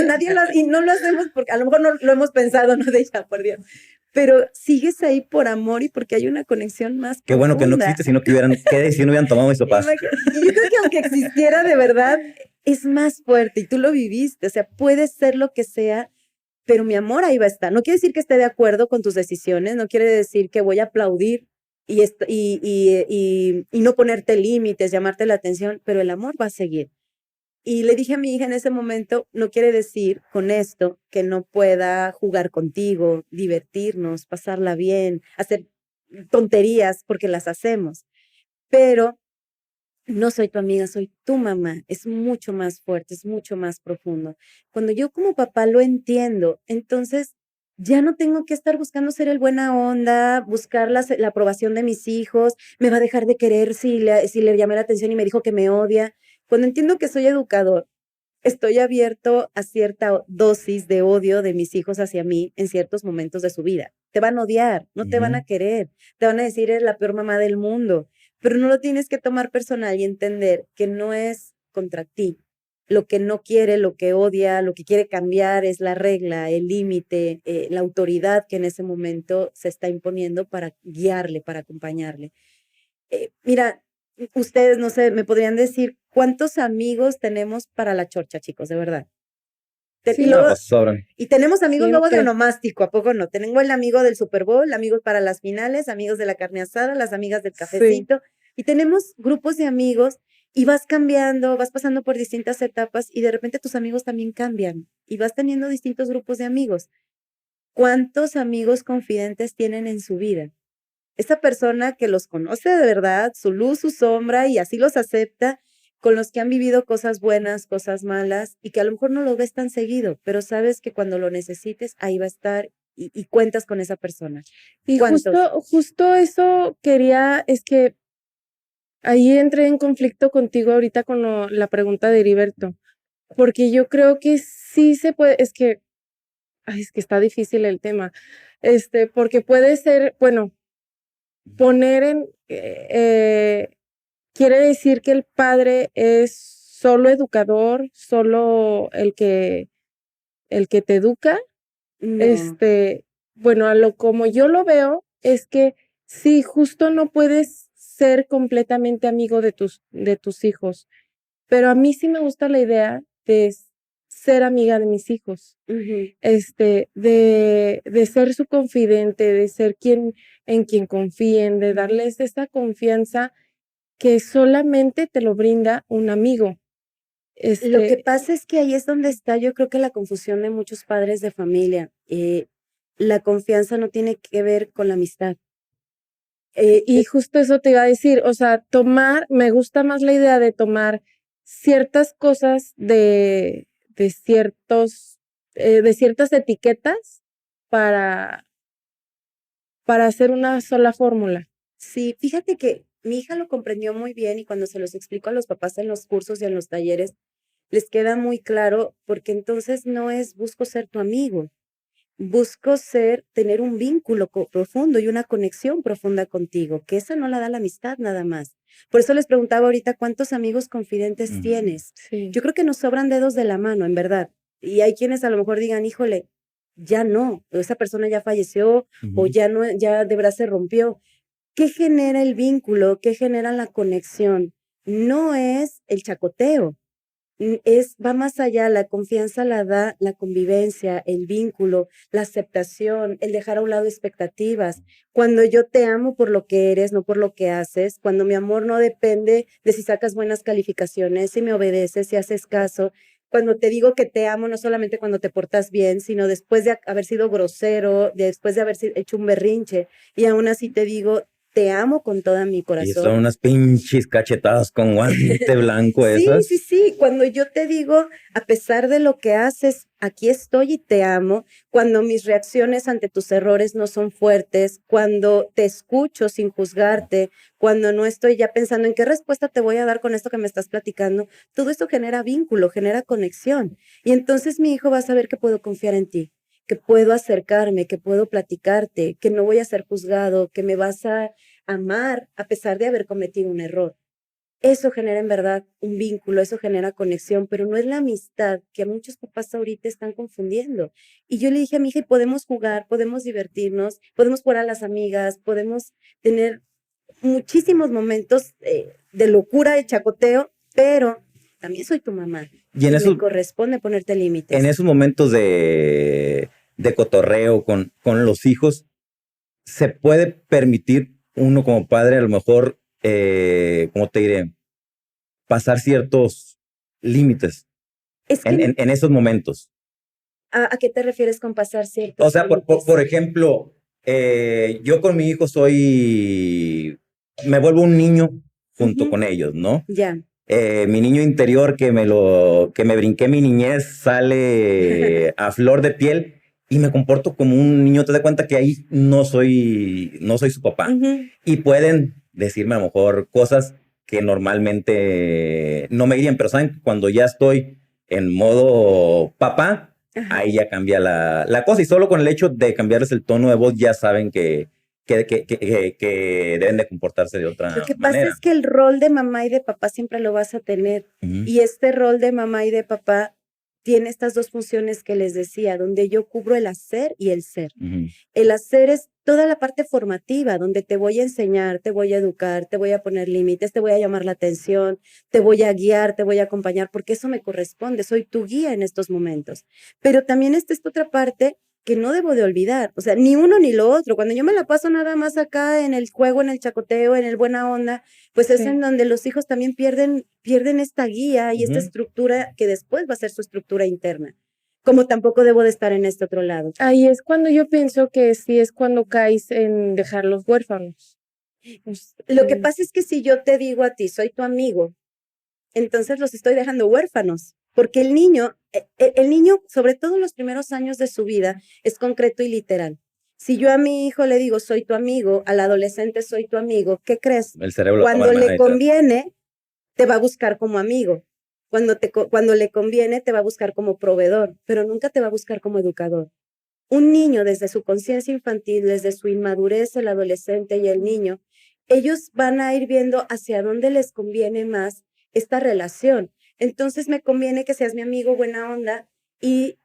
nadie y no lo hacemos porque a lo mejor no lo hemos pensado, no de ella, por Dios. Pero sigues ahí por amor y porque hay una conexión más Qué bueno que no profunda. existe, sino que qué decisión hubieran tomado mis papás. Y yo creo que aunque existiera de verdad, es más fuerte y tú lo viviste. O sea, puede ser lo que sea, pero mi amor ahí va a estar. No quiere decir que esté de acuerdo con tus decisiones, no quiere decir que voy a aplaudir y no ponerte límites, llamarte la atención, pero el amor va a seguir. Y le dije a mi hija en ese momento, no quiere decir con esto que no pueda jugar contigo, divertirnos, pasarla bien, hacer tonterías, porque las hacemos, pero no soy tu amiga, soy tu mamá. Es mucho más fuerte, es mucho más profundo. Cuando yo como papá lo entiendo, entonces ya no tengo que estar buscando ser el buena onda, buscar la aprobación de mis hijos, me va a dejar de querer si le llamé la atención y me dijo que me odia. Cuando entiendo que soy educador, estoy abierto a cierta dosis de odio de mis hijos hacia mí en ciertos momentos de su vida. Te van a odiar, no te van a querer, te van a decir eres la peor mamá del mundo, pero no lo tienes que tomar personal y entender que no es contra ti, lo que no quiere, lo que odia, lo que quiere cambiar es la regla, el límite, la autoridad que en ese momento se está imponiendo para guiarle, para acompañarle. Mira, ustedes, no sé, me podrían decir cuántos amigos tenemos para la chorcha, chicos, de verdad. Y, Sí, No, luego, pues sobran. y tenemos amigos luego de siempre. onomástico, ¿a poco no? Tengo el amigo del Super Bowl, amigos para las finales, amigos de la carne asada, las amigas del Sí, cafecito, y tenemos grupos de amigos y vas cambiando, vas pasando por distintas etapas y de repente tus amigos también cambian y vas teniendo distintos grupos de amigos. ¿Cuántos amigos confidentes tienen en su vida? Esta persona que los conoce de verdad, su luz, su sombra, y así los acepta, con los que han vivido cosas buenas, cosas malas, y que a lo mejor no lo ves tan seguido, pero sabes que cuando lo necesites, ahí va a estar y cuentas con esa persona. y ¿Cuántos? justo eso quería, es que ahí entré en conflicto contigo ahorita con la pregunta de Heriberto, porque yo creo que sí se puede, es que está difícil el tema, porque puede ser, bueno, poner quiere decir que el padre es solo educador, solo el que te educa. No. Bueno, como yo lo veo, es que sí, justo no puedes ser completamente amigo de tus hijos, pero a mí sí me gusta la idea de ser amiga de mis hijos, Ujú. de ser su confidente, de ser en quien confíen, de darles esa confianza que solamente te lo brinda un amigo. Lo que Este, pasa es que ahí es donde está, yo creo que la confusión de muchos padres de familia. La confianza no tiene que ver con la amistad. y justo eso te iba a decir, o sea, me gusta más la idea de tomar ciertas cosas de ciertas etiquetas para, para hacer una sola fórmula. Sí, fíjate que mi hija lo comprendió muy bien y cuando se los explico a los papás en los cursos y en los talleres, les queda muy claro porque entonces no es busco ser tu amigo, busco tener un vínculo profundo y una conexión profunda contigo, que esa no la da la amistad nada más. Por eso les preguntaba ahorita cuántos amigos confidentes tienes. Sí. Yo creo que nos sobran dedos de la mano, en verdad. Y hay quienes a lo mejor digan, híjole, ya no, o esa persona ya falleció o Ujú. ya no, ya de verdad se rompió. ¿Qué genera el vínculo? ¿Qué genera la conexión? No es el chacoteo, va más allá, la confianza la da la convivencia, el vínculo, la aceptación, el dejar a un lado expectativas. Cuando yo te amo por lo que eres, no por lo que haces, cuando mi amor no depende de si sacas buenas calificaciones, si me obedeces, si haces caso. Cuando te digo que te amo, no solamente cuando te portas bien, sino después de haber sido grosero, después de haber hecho un berrinche, y aún así te digo, te amo con toda mi Y son corazón. unas pinches cachetadas con guante blanco Sí, sí, esas. sí. Cuando yo te digo, a pesar de lo que haces, aquí estoy y te amo. Cuando mis reacciones ante tus errores no son fuertes, cuando te escucho sin juzgarte, cuando no estoy ya pensando en qué respuesta te voy a dar con esto que me estás platicando, todo esto genera vínculo, genera conexión. Y entonces mi hijo va a saber que puedo confiar en ti, que puedo acercarme, que puedo platicarte, que no voy a ser juzgado, que me vas a amar a pesar de haber cometido un error. Eso genera en verdad un vínculo, eso genera conexión, pero no es la amistad que a muchos papás ahorita están confundiendo. Y yo le dije a mi hija, podemos jugar, podemos divertirnos, podemos jugar a las amigas, podemos tener muchísimos momentos de locura, de chacoteo, pero también soy tu mamá Y y me corresponde ponerte en límites. esos momentos de cotorreo con los hijos, se puede permitir uno como padre a lo mejor, ¿cómo te diré? Pasar ciertos límites Es que, en esos momentos. ¿a qué te refieres con pasar O ciertos sea, límites? por ejemplo, yo con mi hijo me vuelvo un niño junto Ujú, con ellos, ¿no? ya. Mi niño interior que me brinqué mi niñez sale a flor de piel y me comporto como un niño. Te das cuenta que ahí no soy su papá. Ujú. Y pueden decirme a lo mejor cosas que normalmente no me dirían, pero saben que cuando ya estoy en modo papá, Ajá. ahí ya cambia la cosa. Y solo con el hecho de cambiarles el tono de voz ya saben que que deben de comportarse de otra Lo que pasa manera. es que el rol de mamá y de papá siempre lo vas a tener. Ujú, Y este rol de mamá y de papá tiene estas dos funciones que les decía, donde yo cubro el hacer y el ser. ujú. El hacer es toda la parte formativa, donde te voy a enseñar, te voy a educar, te voy a poner límites, te voy a llamar la atención, te voy a guiar, te voy a acompañar, porque eso me corresponde, soy tu guía en estos momentos. Pero también está esta otra parte que no debo de olvidar, o sea, ni uno ni lo otro. Cuando yo me la paso nada más acá en el juego, en el chacoteo, en el buena onda, pues es Sí. en donde los hijos también pierden esta guía y esta Ujú. estructura que después va a ser su estructura interna. Como tampoco debo de estar en este otro lado. Ahí es cuando yo pienso que sí es cuando caes en dejarlos huérfanos. Pues, Lo que pasa es que si yo te digo a ti, soy tu amigo, entonces los estoy dejando huérfanos, porque el niño, sobre todo en los primeros años de su vida, es concreto y literal. Si yo a mi hijo le digo, soy tu amigo, al adolescente soy tu amigo, ¿qué crees? El cerebro lo toma Cuando de manera le literal. conviene, te va a buscar como amigo. Cuando le conviene, te va a buscar como proveedor, pero nunca te va a buscar como educador. Un niño desde su conciencia infantil, desde su inmadurez, el adolescente y el niño, ellos van a ir viendo hacia dónde les conviene más esta relación. Entonces me conviene que seas mi amigo buena onda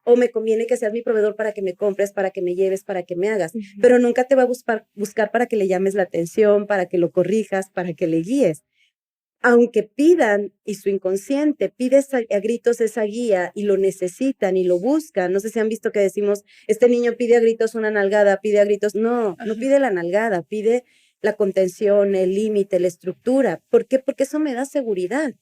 o me conviene que seas mi proveedor para que me compres, para que me lleves, para que me hagas, pero nunca te va a buscar para que le llames la atención, para que lo corrijas, para que le guíes. Aunque pidan y su inconsciente pide a gritos esa guía y lo necesitan y lo buscan, no sé si han visto que decimos, este niño pide a gritos una nalgada, pide a gritos, no pide la nalgada, pide la contención, el límite, la estructura. ¿Por qué? Porque eso me da seguridad.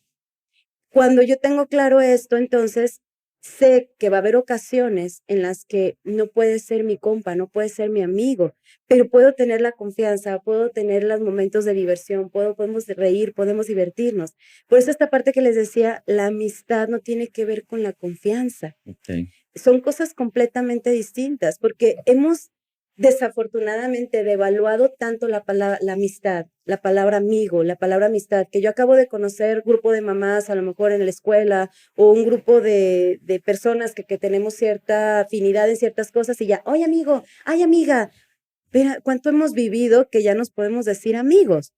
Cuando yo tengo claro esto, entonces sé que va a haber ocasiones en las que no puede ser mi compa, no puede ser mi amigo, pero puedo tener la confianza, puedo tener los momentos de diversión, podemos reír, podemos divertirnos. Por eso esta parte que les decía, la amistad no tiene que ver con la confianza. Okay. Son cosas completamente distintas, porque hemos desafortunadamente devaluado tanto la amistad, la palabra amigo, la palabra amistad, que yo acabo de conocer grupo de mamás, a lo mejor en la escuela, o un grupo de personas que tenemos cierta afinidad en ciertas cosas y ya, oye amigo, ay amiga, mira, ¿cuánto hemos vivido que ya nos podemos decir amigos?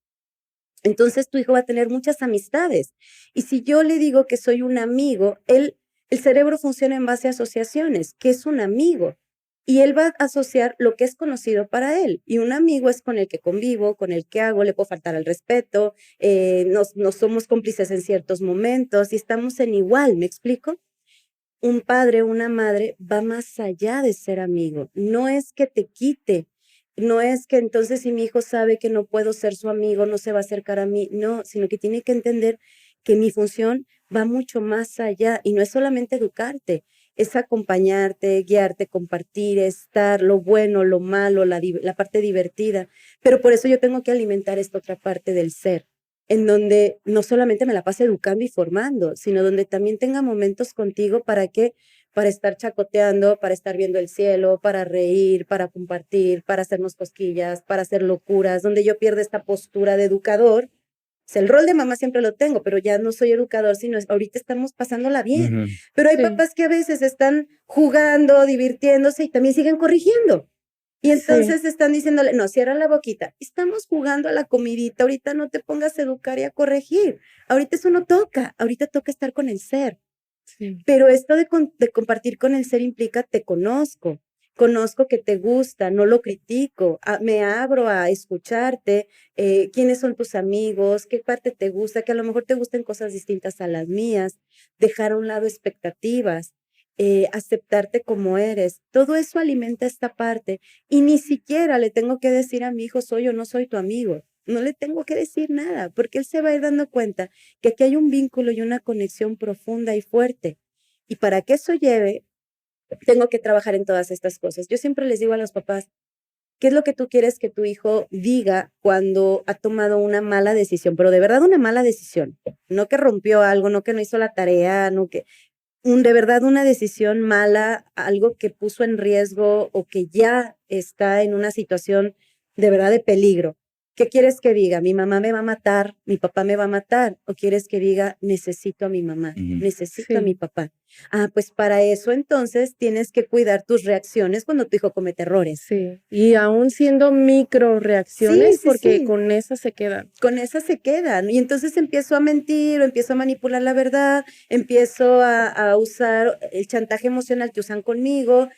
Entonces tu hijo va a tener muchas amistades. Y si yo le digo que soy un amigo, el cerebro funciona en base a asociaciones, que es un amigo. Y él va a asociar lo que es conocido para él. Y un amigo es con el que convivo, con el que hago, le puedo faltar al respeto, nos somos cómplices en ciertos momentos y estamos en igual, ¿me explico? Un padre, una madre va más allá de ser amigo. No es que te quite, no es que entonces si mi hijo sabe que no puedo ser su amigo, no se va a acercar a mí, no, sino que tiene que entender que mi función va mucho más allá y no es solamente educarte, es acompañarte, guiarte, compartir, estar, lo bueno, lo malo, la parte divertida. Pero por eso yo tengo que alimentar esta otra parte del ser en donde no solamente me la pase educando y formando, sino donde también tenga momentos contigo para estar chacoteando, para estar viendo el cielo, para reír, para compartir, para hacernos cosquillas, para hacer locuras, donde yo pierdo esta postura de educador. O sea, el rol de mamá siempre lo tengo, pero ya no soy educador, sino ahorita estamos pasándola bien. Ujú. Pero hay Sí. papás que a veces están jugando, divirtiéndose y también siguen corrigiendo. Y entonces están diciéndole, no, cierra la boquita. Estamos jugando a la comidita, ahorita no te pongas a educar y a corregir. Ahorita eso no toca, ahorita toca estar con el ser. Sí. Pero esto de compartir con el ser implica te conozco que te gusta, no lo critico, me abro a escucharte, quiénes son tus amigos, qué parte te gusta, que a lo mejor te gusten cosas distintas a las mías, dejar a un lado expectativas, aceptarte como eres. Todo eso alimenta esta parte y ni siquiera le tengo que decir a mi hijo soy o no soy tu amigo. No le tengo que decir nada, porque él se va a ir dando cuenta que aquí hay un vínculo y una conexión profunda y fuerte. Y para que eso lleve, tengo que trabajar en todas estas cosas. Yo siempre les digo a los papás, ¿qué es lo que tú quieres que tu hijo diga cuando ha tomado una mala decisión? Pero de verdad una mala decisión. No que rompió algo, no que no hizo la tarea, no que... de verdad una decisión mala, algo que puso en riesgo o que ya está en una situación de verdad de peligro. ¿Qué quieres que diga? ¿Mi mamá me va a matar? ¿Mi papá me va a matar? ¿O quieres que diga, necesito a mi mamá, necesito a mi Sí, papá? Ah, pues para eso entonces tienes que cuidar tus reacciones cuando tu hijo comete errores. sí. Y aún siendo micro Sí, reacciones, sí, porque sí. con esas se quedan. Con esas se quedan. Y entonces empiezo a mentir o empiezo a manipular la verdad, empiezo a usar el chantaje emocional que usan conmigo.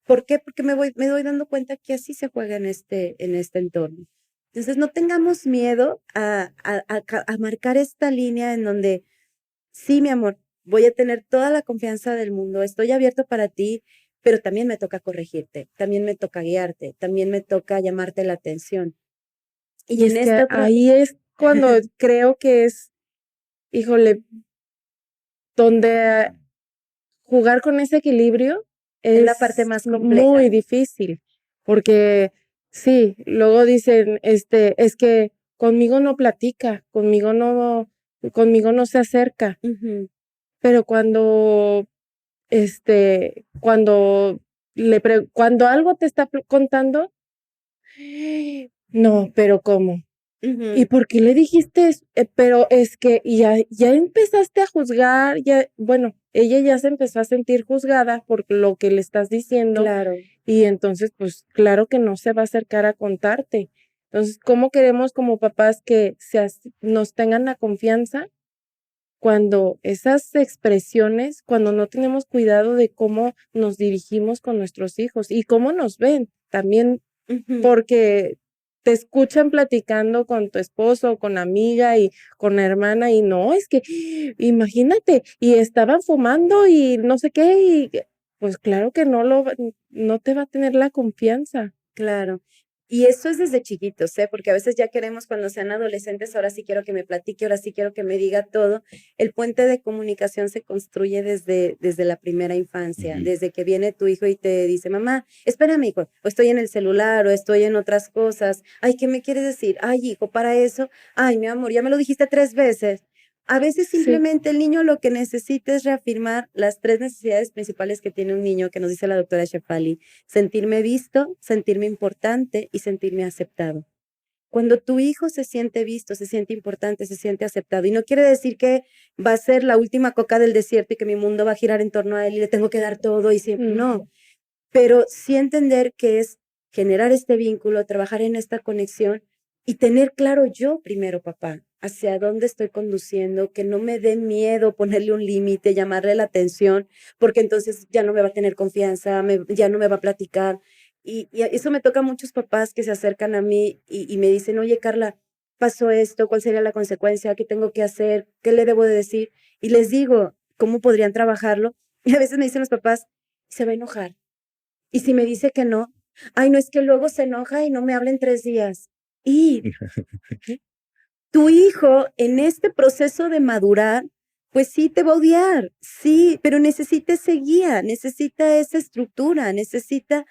¿Por qué? Porque me doy dando cuenta que así se juega en este entorno. Entonces, no tengamos miedo a marcar esta línea en donde, sí, mi amor, voy a tener toda la confianza del mundo, estoy abierto para ti, pero también me toca corregirte, también me toca guiarte, también me toca llamarte la atención. Y Y en es que este otro, ahí es cuando creo que es, híjole, donde jugar con ese equilibrio es la parte es más compleja. muy difícil, porque sí, luego dicen, es que conmigo no platica, conmigo no se acerca, Ujú, pero cuando cuando algo te está contando, no, pero ¿cómo? ¿Y ujú, por qué le dijiste eso? Pero es que ya empezaste a juzgar, ya, bueno, ella ya se empezó a sentir juzgada por lo que le estás diciendo claro. y entonces, pues claro que no se va a acercar a contarte. Entonces, ¿cómo queremos como papás que nos tengan la confianza cuando esas expresiones, cuando no tenemos cuidado de cómo nos dirigimos con nuestros hijos y cómo nos ven? También Ujú. porque te escuchan platicando con tu esposo, con amiga y con la hermana, y no, es que imagínate, y estaban fumando y no sé qué, pues claro que no te va a tener la confianza. Claro. Y eso es desde chiquitos, ¿eh? Porque a veces ya queremos cuando sean adolescentes, ahora sí quiero que me platique, ahora sí quiero que me diga todo. El puente de comunicación se construye desde la primera infancia, Ujú. desde que viene tu hijo y te dice, mamá, espérame, hijo, o estoy en el celular, o estoy en otras cosas. Ay, ¿qué me quieres decir? Ay, hijo, para eso. Ay, mi amor, ya me lo dijiste 3 veces. A veces Sí, simplemente el niño lo que necesita es reafirmar las 3 necesidades principales que tiene un niño, que nos dice la doctora Shefali: sentirme visto, sentirme importante y sentirme aceptado. Cuando tu hijo se siente visto, se siente importante, se siente aceptado, y no quiere decir que va a ser la última coca del desierto y que mi mundo va a girar en torno a él y le tengo que dar todo y siempre, mm, no, pero sí entender que es generar este vínculo, trabajar en esta conexión y tener claro yo primero, papá, hacia dónde estoy conduciendo, que no me dé miedo ponerle un límite, llamarle la atención, porque entonces ya no me va a tener confianza, ya no me va a platicar. Y eso me toca a muchos papás que se acercan a mí y me dicen, oye, Carla, pasó esto, ¿cuál sería la consecuencia? ¿Qué tengo que hacer? ¿Qué le debo de decir? Y les digo, ¿cómo podrían trabajarlo? Y a veces me dicen los papás, se va a enojar. Y si me dice que no, ay, no, es que luego se enoja y no me habla en 3 días. Y tu hijo en este proceso de madurar, pues sí te va a odiar, sí, pero necesita ese guía, necesita esa estructura, necesita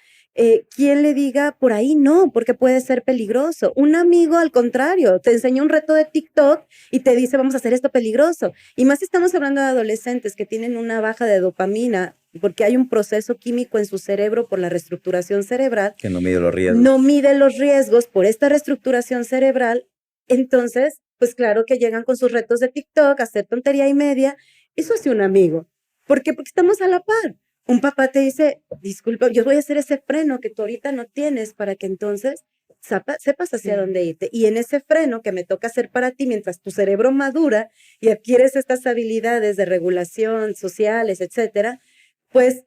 quien le diga por ahí no, porque puede ser peligroso. Un amigo, al contrario, te enseña un reto de TikTok y te dice, vamos a hacer esto peligroso. Y más si estamos hablando de adolescentes que tienen una baja de dopamina, porque hay un proceso químico en su cerebro por la reestructuración cerebral, Que no mide los no riesgos. mide los riesgos por esta reestructuración cerebral. Entonces, pues claro que llegan con sus retos de TikTok a hacer tontería y media. Eso hace un amigo. ¿Por qué? Porque estamos a la par. Un papá te dice, disculpa, yo voy a hacer ese freno que tú ahorita no tienes para que entonces sepas hacia sí. dónde irte. Y en ese freno que me toca hacer para ti mientras tu cerebro madura y adquieres estas habilidades de regulación sociales, etcétera, pues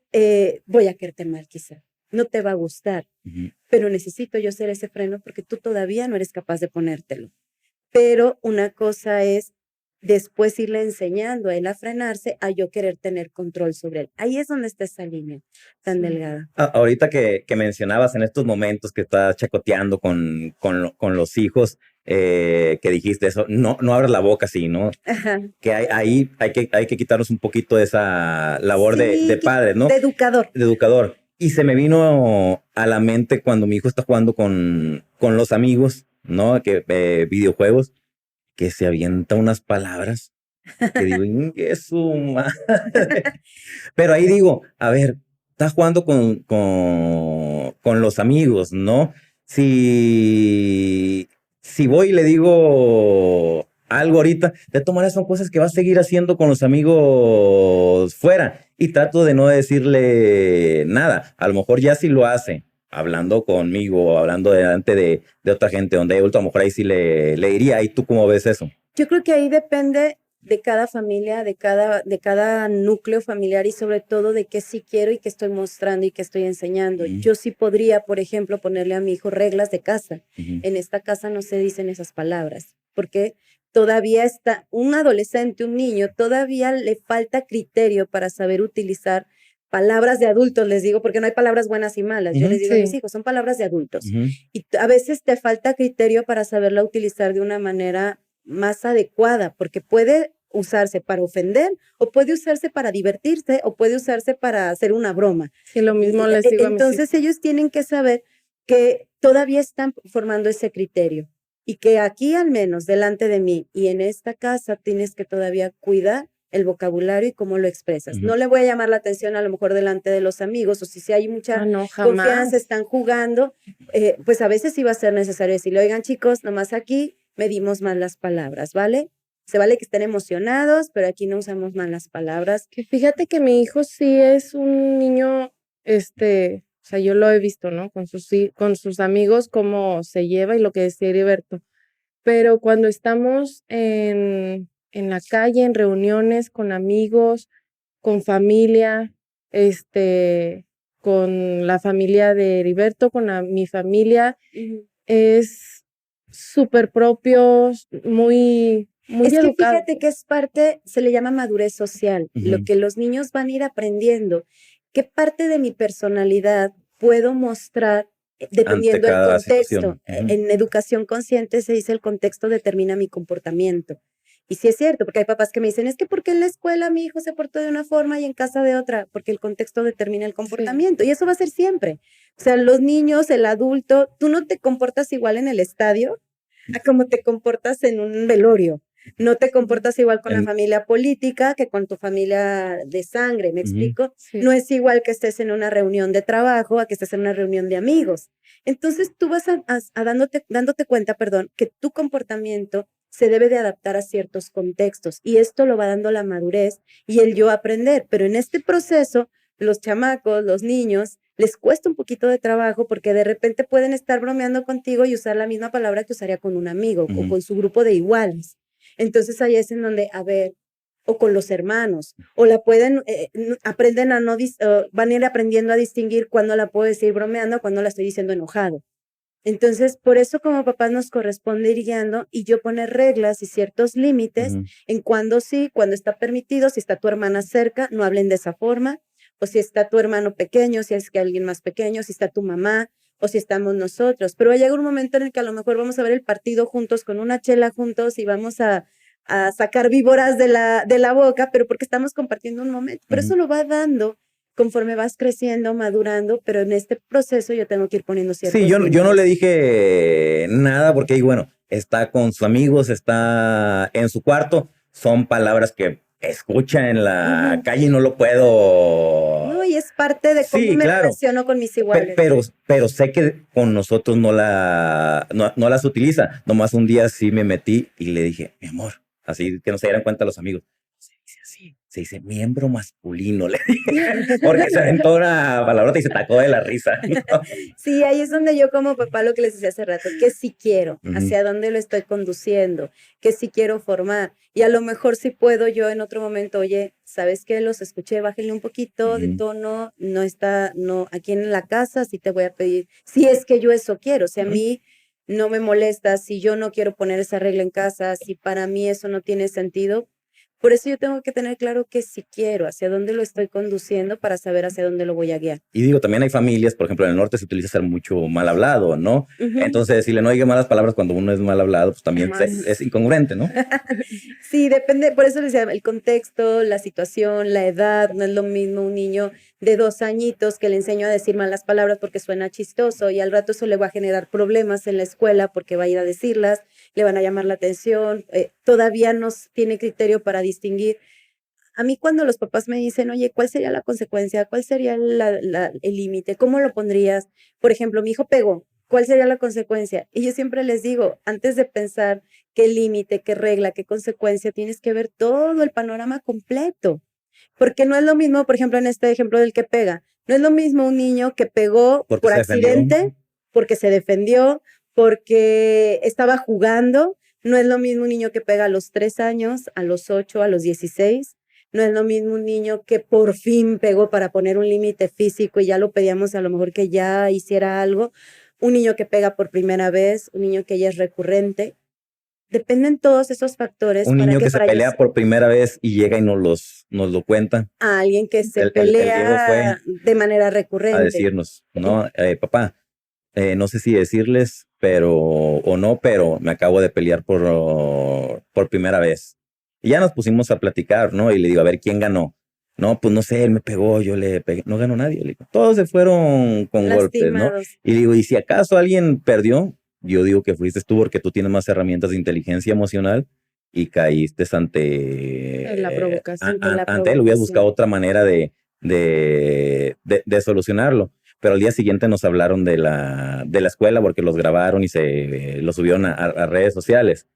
voy a quererte mal quizá. No te va a gustar, Ujú. pero necesito yo ser ese freno porque tú todavía no eres capaz de ponértelo. Pero una cosa es después irle enseñando a él a frenarse, a yo querer tener control sobre él. Ahí es donde está esa línea tan Sí. delgada. Ahorita que mencionabas en estos momentos que estás chacoteando con los hijos, que dijiste eso, no, no abras la boca así, ¿no? Ajá. Que ahí hay que quitarnos un poquito de esa labor de Sí, padre, ¿no? de educador. De educador. Y se me vino a la mente cuando mi hijo está jugando con los amigos, ¿no? Que videojuegos, que se avienta unas palabras que digo, "Que su madre". Pero ahí digo, a ver, estás jugando con los amigos, ¿no? Si si voy y le digo algo ahorita, de todas maneras son cosas que va a seguir haciendo con los amigos fuera y trato de no decirle nada. A lo mejor ya si lo hace hablando conmigo, hablando delante de otra gente donde hay adulto, a lo mejor ahí sí le diría, ¿y tú cómo ves eso? Yo creo que ahí depende de cada familia, de cada núcleo familiar y sobre todo de qué sí quiero y qué estoy mostrando y qué estoy enseñando. Yo sí podría, por ejemplo, ponerle a mi hijo reglas de casa. En esta casa no se dicen esas palabras, porque todavía está un adolescente, un niño, todavía le falta criterio para saber utilizar palabras de adultos, les digo, porque no hay palabras buenas y malas. Yo les digo a mis hijos, son palabras de adultos. Y a veces te falta criterio para saberla utilizar de una manera más adecuada, porque puede usarse para ofender o puede usarse para divertirse o puede usarse para hacer una broma. Sí, lo mismo les digo a mis hijos. Entonces ellos tienen que saber que todavía están formando ese criterio y que aquí al menos delante de mí y en esta casa tienes que todavía cuidar el vocabulario y cómo lo expresas. No le voy a llamar la atención a lo mejor delante de los amigos o si hay mucha confianza, están jugando, pues a veces sí va a ser necesario decirle, oigan chicos, nomás aquí medimos más las palabras, ¿vale? Se vale que estén emocionados, pero aquí no usamos más las palabras. Que fíjate que mi hijo sí es un niño, o sea, yo lo he visto, ¿no? Con sus amigos, cómo se lleva y lo que decía Heriberto. Pero cuando estamos en la calle, en reuniones con amigos, con familia, con la familia de Heriberto, con mi familia, es súper propio, muy es educado. Que fíjate que es parte, se le llama madurez social, lo que los niños van a ir aprendiendo. ¿Qué parte de mi personalidad puedo mostrar dependiendo del contexto? En educación consciente se dice el contexto determina mi comportamiento. Y sí es cierto, porque hay papás que me dicen, es que porque en la escuela mi hijo se portó de una forma y en casa de otra, porque el contexto determina el comportamiento. Y eso va a ser siempre. O sea, los niños, el adulto, tú no te comportas igual en el estadio a como te comportas en un velorio. No te comportas igual con la familia política que con tu familia de sangre, ¿me explico? No es igual que estés en una reunión de trabajo a que estés en una reunión de amigos. Entonces tú vas dándote cuenta, que tu comportamiento se debe de adaptar a ciertos contextos y esto lo va dando la madurez y el yo aprender, pero en este proceso los chamacos, los niños, les cuesta un poquito de trabajo porque de repente pueden estar bromeando contigo y usar la misma palabra que usaría con un amigo o con su grupo de iguales. Entonces ahí es en donde, a ver, o con los hermanos, o la pueden, aprenden a no, van a ir aprendiendo a distinguir cuándo la puedo decir bromeando, cuándo la estoy diciendo enojado. Entonces, por eso como papás nos corresponde ir guiando y yo poner reglas y ciertos límites en cuándo sí, cuándo está permitido, si está tu hermana cerca, no hablen de esa forma, o si está tu hermano pequeño, si es que alguien más pequeño, si está tu mamá, o si estamos nosotros. Pero va a llegar un momento en el que a lo mejor vamos a ver el partido juntos, con una chela juntos y vamos a sacar víboras de la boca, pero porque estamos compartiendo un momento. Pero eso lo va dando conforme vas creciendo, madurando, pero en este proceso yo tengo que ir poniendo ciertos límites. Yo no le dije nada porque, bueno, está con sus amigos, está en su cuarto, son palabras que escucha en la calle y no lo puedo... No, y es parte de cómo me relaciono con mis iguales. Pero sé que con nosotros no las utiliza. Nomás un día sí me metí y le dije, mi amor, así que no se dieran cuenta los amigos. Se dice así, se dice miembro masculino, le dije, porque se aventó una palabrota y se tacó de la risa, ¿no? Sí, ahí es donde yo como papá lo que les decía hace rato, que sí quiero, hacia dónde lo estoy conduciendo, que sí quiero formar. Y a lo mejor sí puedo yo en otro momento, oye, ¿sabes qué? Los escuché, bájenle un poquito de tono, no, aquí en la casa sí te voy a pedir, si es que yo eso quiero, o sea, a mí no me molesta, si yo no quiero poner esa regla en casa, si para mí eso no tiene sentido. Por eso yo tengo que tener claro que si quiero, hacia dónde lo estoy conduciendo para saber hacia dónde lo voy a guiar. Y digo, también hay familias, por ejemplo, en el norte se utiliza ser mucho mal hablado, ¿no? Entonces, decirle no oiga malas palabras cuando uno es mal hablado, pues también es incongruente, ¿no? Sí, depende, por eso les decía, el contexto, la situación, la edad, no es lo mismo un niño de 2 añitos que le enseño a decir malas palabras porque suena chistoso y al rato eso le va a generar problemas en la escuela porque va a ir a decirlas, le van a llamar la atención, todavía no tiene criterio para distinguir. A mí cuando los papás me dicen, oye, ¿cuál sería la consecuencia? ¿Cuál sería el límite? ¿Cómo lo pondrías? Por ejemplo, mi hijo pegó. ¿cuál sería la consecuencia? Y yo siempre les digo, antes de pensar qué límite, qué regla, qué consecuencia, tienes que ver todo el panorama completo. Porque no es lo mismo, por ejemplo, en este ejemplo del que pega, no es lo mismo un niño que pegó Porque por se defendió. accidente, porque se defendió, porque estaba jugando. No es lo mismo un niño que pega a los 3 años, a los 8, a los 16. No es lo mismo un niño que por fin pegó para poner un límite físico y ya lo pedíamos a lo mejor que ya hiciera algo. Un niño que pega por primera vez, un niño que ya es recurrente. Dependen todos esos factores Un para niño que que se para ellos pelea por primera vez y llega y nos lo cuenta. a alguien que se El Diego fue pelea de manera a recurrente. decirnos, no, papá, no sé si decirles, o no, pero me acabo de pelear por primera vez. Y ya nos pusimos a platicar, ¿no? Y le digo, a ver, ¿quién ganó? No, pues no sé, él me pegó, yo le pegué, no ganó nadie. Le digo, todos se fueron con golpes, ¿no? Lastimados. Y digo, y si acaso alguien perdió, yo digo que fuiste tú porque tú tienes más herramientas de inteligencia emocional y caíste ante La provocación. ante él, hubieras buscado otra manera de solucionarlo. Pero al día siguiente nos hablaron de la escuela porque los grabaron y lo subieron a redes sociales.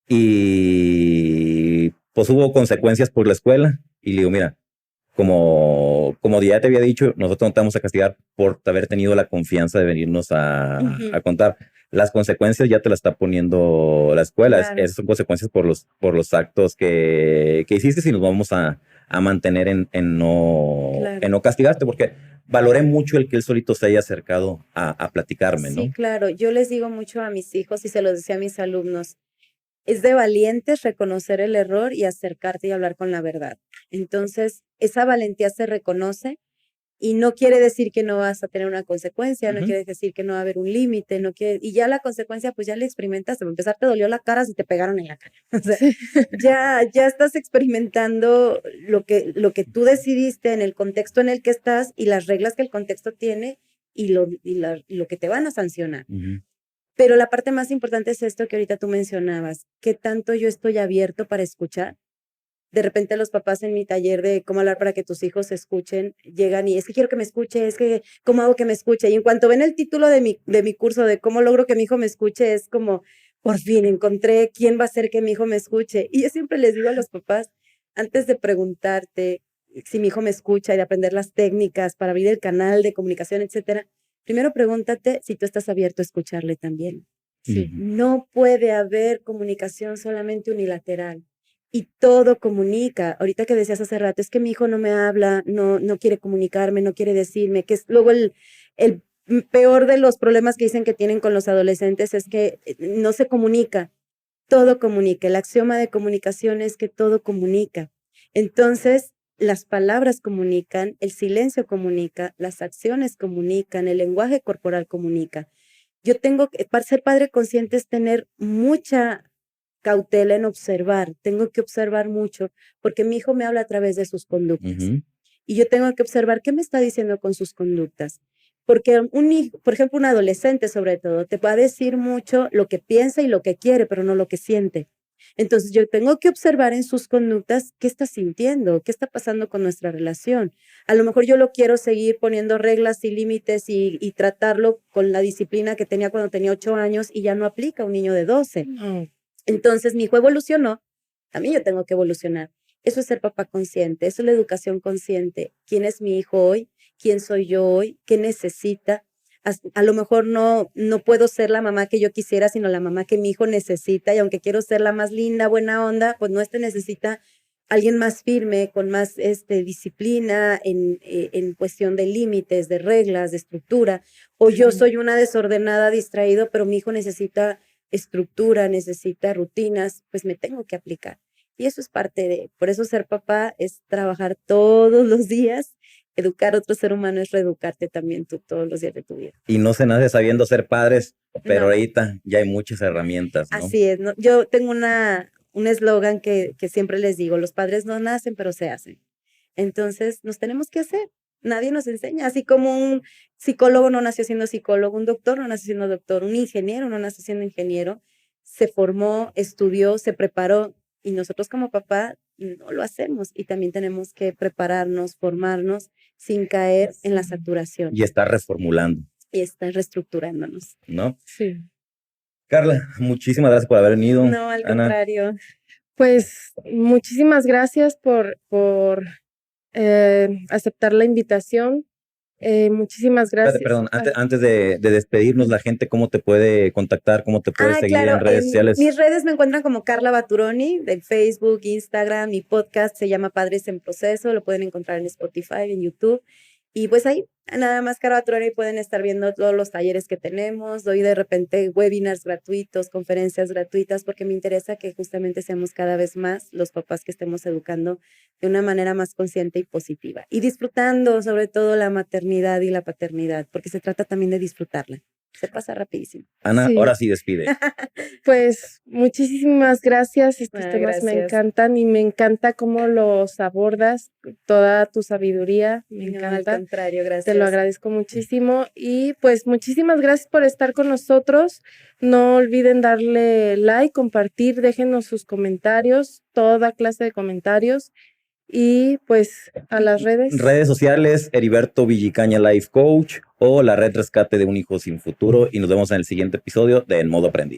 Y pues hubo consecuencias por la escuela. Y le digo, mira, como ya te había dicho, nosotros no te vamos a castigar por haber tenido la confianza de venirnos a contar. Las consecuencias ya te las está poniendo la escuela. Claro. Esas son consecuencias por los actos que hiciste y nos vamos a mantener en no castigarte, porque valoré mucho el que él solito se haya acercado a platicarme, ¿no? Sí, claro. Yo les digo mucho a mis hijos y se los decía a mis alumnos, es de valientes reconocer el error y acercarte y hablar con la verdad. Entonces, esa valentía se reconoce y no quiere decir que no vas a tener una consecuencia, no quiere decir que no va a haber un límite, y ya la consecuencia pues ya la experimentaste. Para empezar te dolió la cara si te pegaron en la cara. O sea, ya estás experimentando lo que tú decidiste en el contexto en el que estás y las reglas que el contexto tiene y lo que te van a sancionar. Pero la parte más importante es esto que ahorita tú mencionabas, ¿qué tanto yo estoy abierto para escuchar? De repente los papás en mi taller de cómo hablar para que tus hijos escuchen, llegan y es que quiero que me escuche, es que cómo hago que me escuche. Y en cuanto ven el título de mi curso de cómo logro que mi hijo me escuche, es como, por fin encontré quién va a hacer que mi hijo me escuche. Y yo siempre les digo a los papás, antes de preguntarte si mi hijo me escucha y de aprender las técnicas para abrir el canal de comunicación, etcétera, primero pregúntate si tú estás abierto a escucharle también. Sí. No puede haber comunicación solamente unilateral. Y todo comunica. Ahorita que decías hace rato, es que mi hijo no me habla, no quiere comunicarme, no quiere decirme, que es luego el peor de los problemas que dicen que tienen con los adolescentes es que no se comunica. Todo comunica. El axioma de comunicación es que todo comunica. Entonces, las palabras comunican, el silencio comunica, las acciones comunican, el lenguaje corporal comunica. Yo tengo que, para ser padre consciente es tener mucha cautela en observar, tengo que observar mucho, porque mi hijo me habla a través de sus conductas. Y yo tengo que observar qué me está diciendo con sus conductas. Porque un hijo, por ejemplo, un adolescente sobre todo, te va a decir mucho lo que piensa y lo que quiere, pero no lo que siente. Entonces yo tengo que observar en sus conductas qué está sintiendo, qué está pasando con nuestra relación. A lo mejor yo lo quiero seguir poniendo reglas y límites y tratarlo con la disciplina que tenía cuando tenía 8 años y ya no aplica a un niño de 12. Entonces mi hijo evolucionó, también yo tengo que evolucionar. Eso es ser papá consciente, eso es la educación consciente. ¿Quién es mi hijo hoy? ¿Quién soy yo hoy? ¿Qué necesita? A lo mejor no puedo ser la mamá que yo quisiera, sino la mamá que mi hijo necesita. Y aunque quiero ser la más linda, buena onda, pues no necesita alguien más firme, con más disciplina en cuestión de límites, de reglas, de estructura. O yo soy una desordenada, distraído, pero mi hijo necesita estructura, necesita rutinas, pues me tengo que aplicar. Y eso es por eso ser papá es trabajar todos los días. Educar a otro ser humano es reeducarte también tú todos los días de tu vida. Y no se nace sabiendo ser padres, pero ahorita ya hay muchas herramientas, ¿no? Así es, ¿no? Yo tengo un eslogan que siempre les digo, los padres no nacen, pero se hacen. Entonces, nos tenemos que hacer. Nadie nos enseña, así como un psicólogo no nació siendo psicólogo, un doctor no nació siendo doctor, un ingeniero no nació siendo ingeniero, se formó, estudió, se preparó y nosotros como papá no lo hacemos y también tenemos que prepararnos, formarnos sin caer en la saturación. Y está reformulando. y está reestructurándonos. ¿no? Sí. Carla, muchísimas gracias por haber venido. No, al Ana, contrario. Pues muchísimas gracias por aceptar la invitación. Muchísimas espérate, gracias. perdón, antes de despedirnos, la gente, ¿cómo te puede contactar? ¿Cómo te puede seguir Claro, en redes sociales? mis redes me encuentran como Carla Baturoni, de Facebook, Instagram, mi podcast se llama Padres en Proceso, lo pueden encontrar en Spotify, en YouTube. Y pues ahí, nada más Carla Baturoni, pueden estar viendo todos los talleres que tenemos, doy de repente webinars gratuitos, conferencias gratuitas, porque me interesa que justamente seamos cada vez más los papás que estemos educando de una manera más consciente y positiva. Y disfrutando sobre todo la maternidad y la paternidad, porque se trata también de disfrutarla. Se pasa rapidísimo. Ana, Sí. ahora sí despide. Pues muchísimas gracias. Estos Ah, temas me gracias. encantan y me encanta cómo los abordas, toda tu sabiduría, me No, al encanta. contrario, Te lo gracias. agradezco muchísimo y pues muchísimas gracias por estar con nosotros. No olviden darle like, compartir, déjenos sus comentarios, toda clase de comentarios y pues a las redes. Redes sociales, Heriberto Villicaña Life Coach o la red Rescate de un Hijo Sin Futuro y nos vemos en el siguiente episodio de En Modo Aprendiz.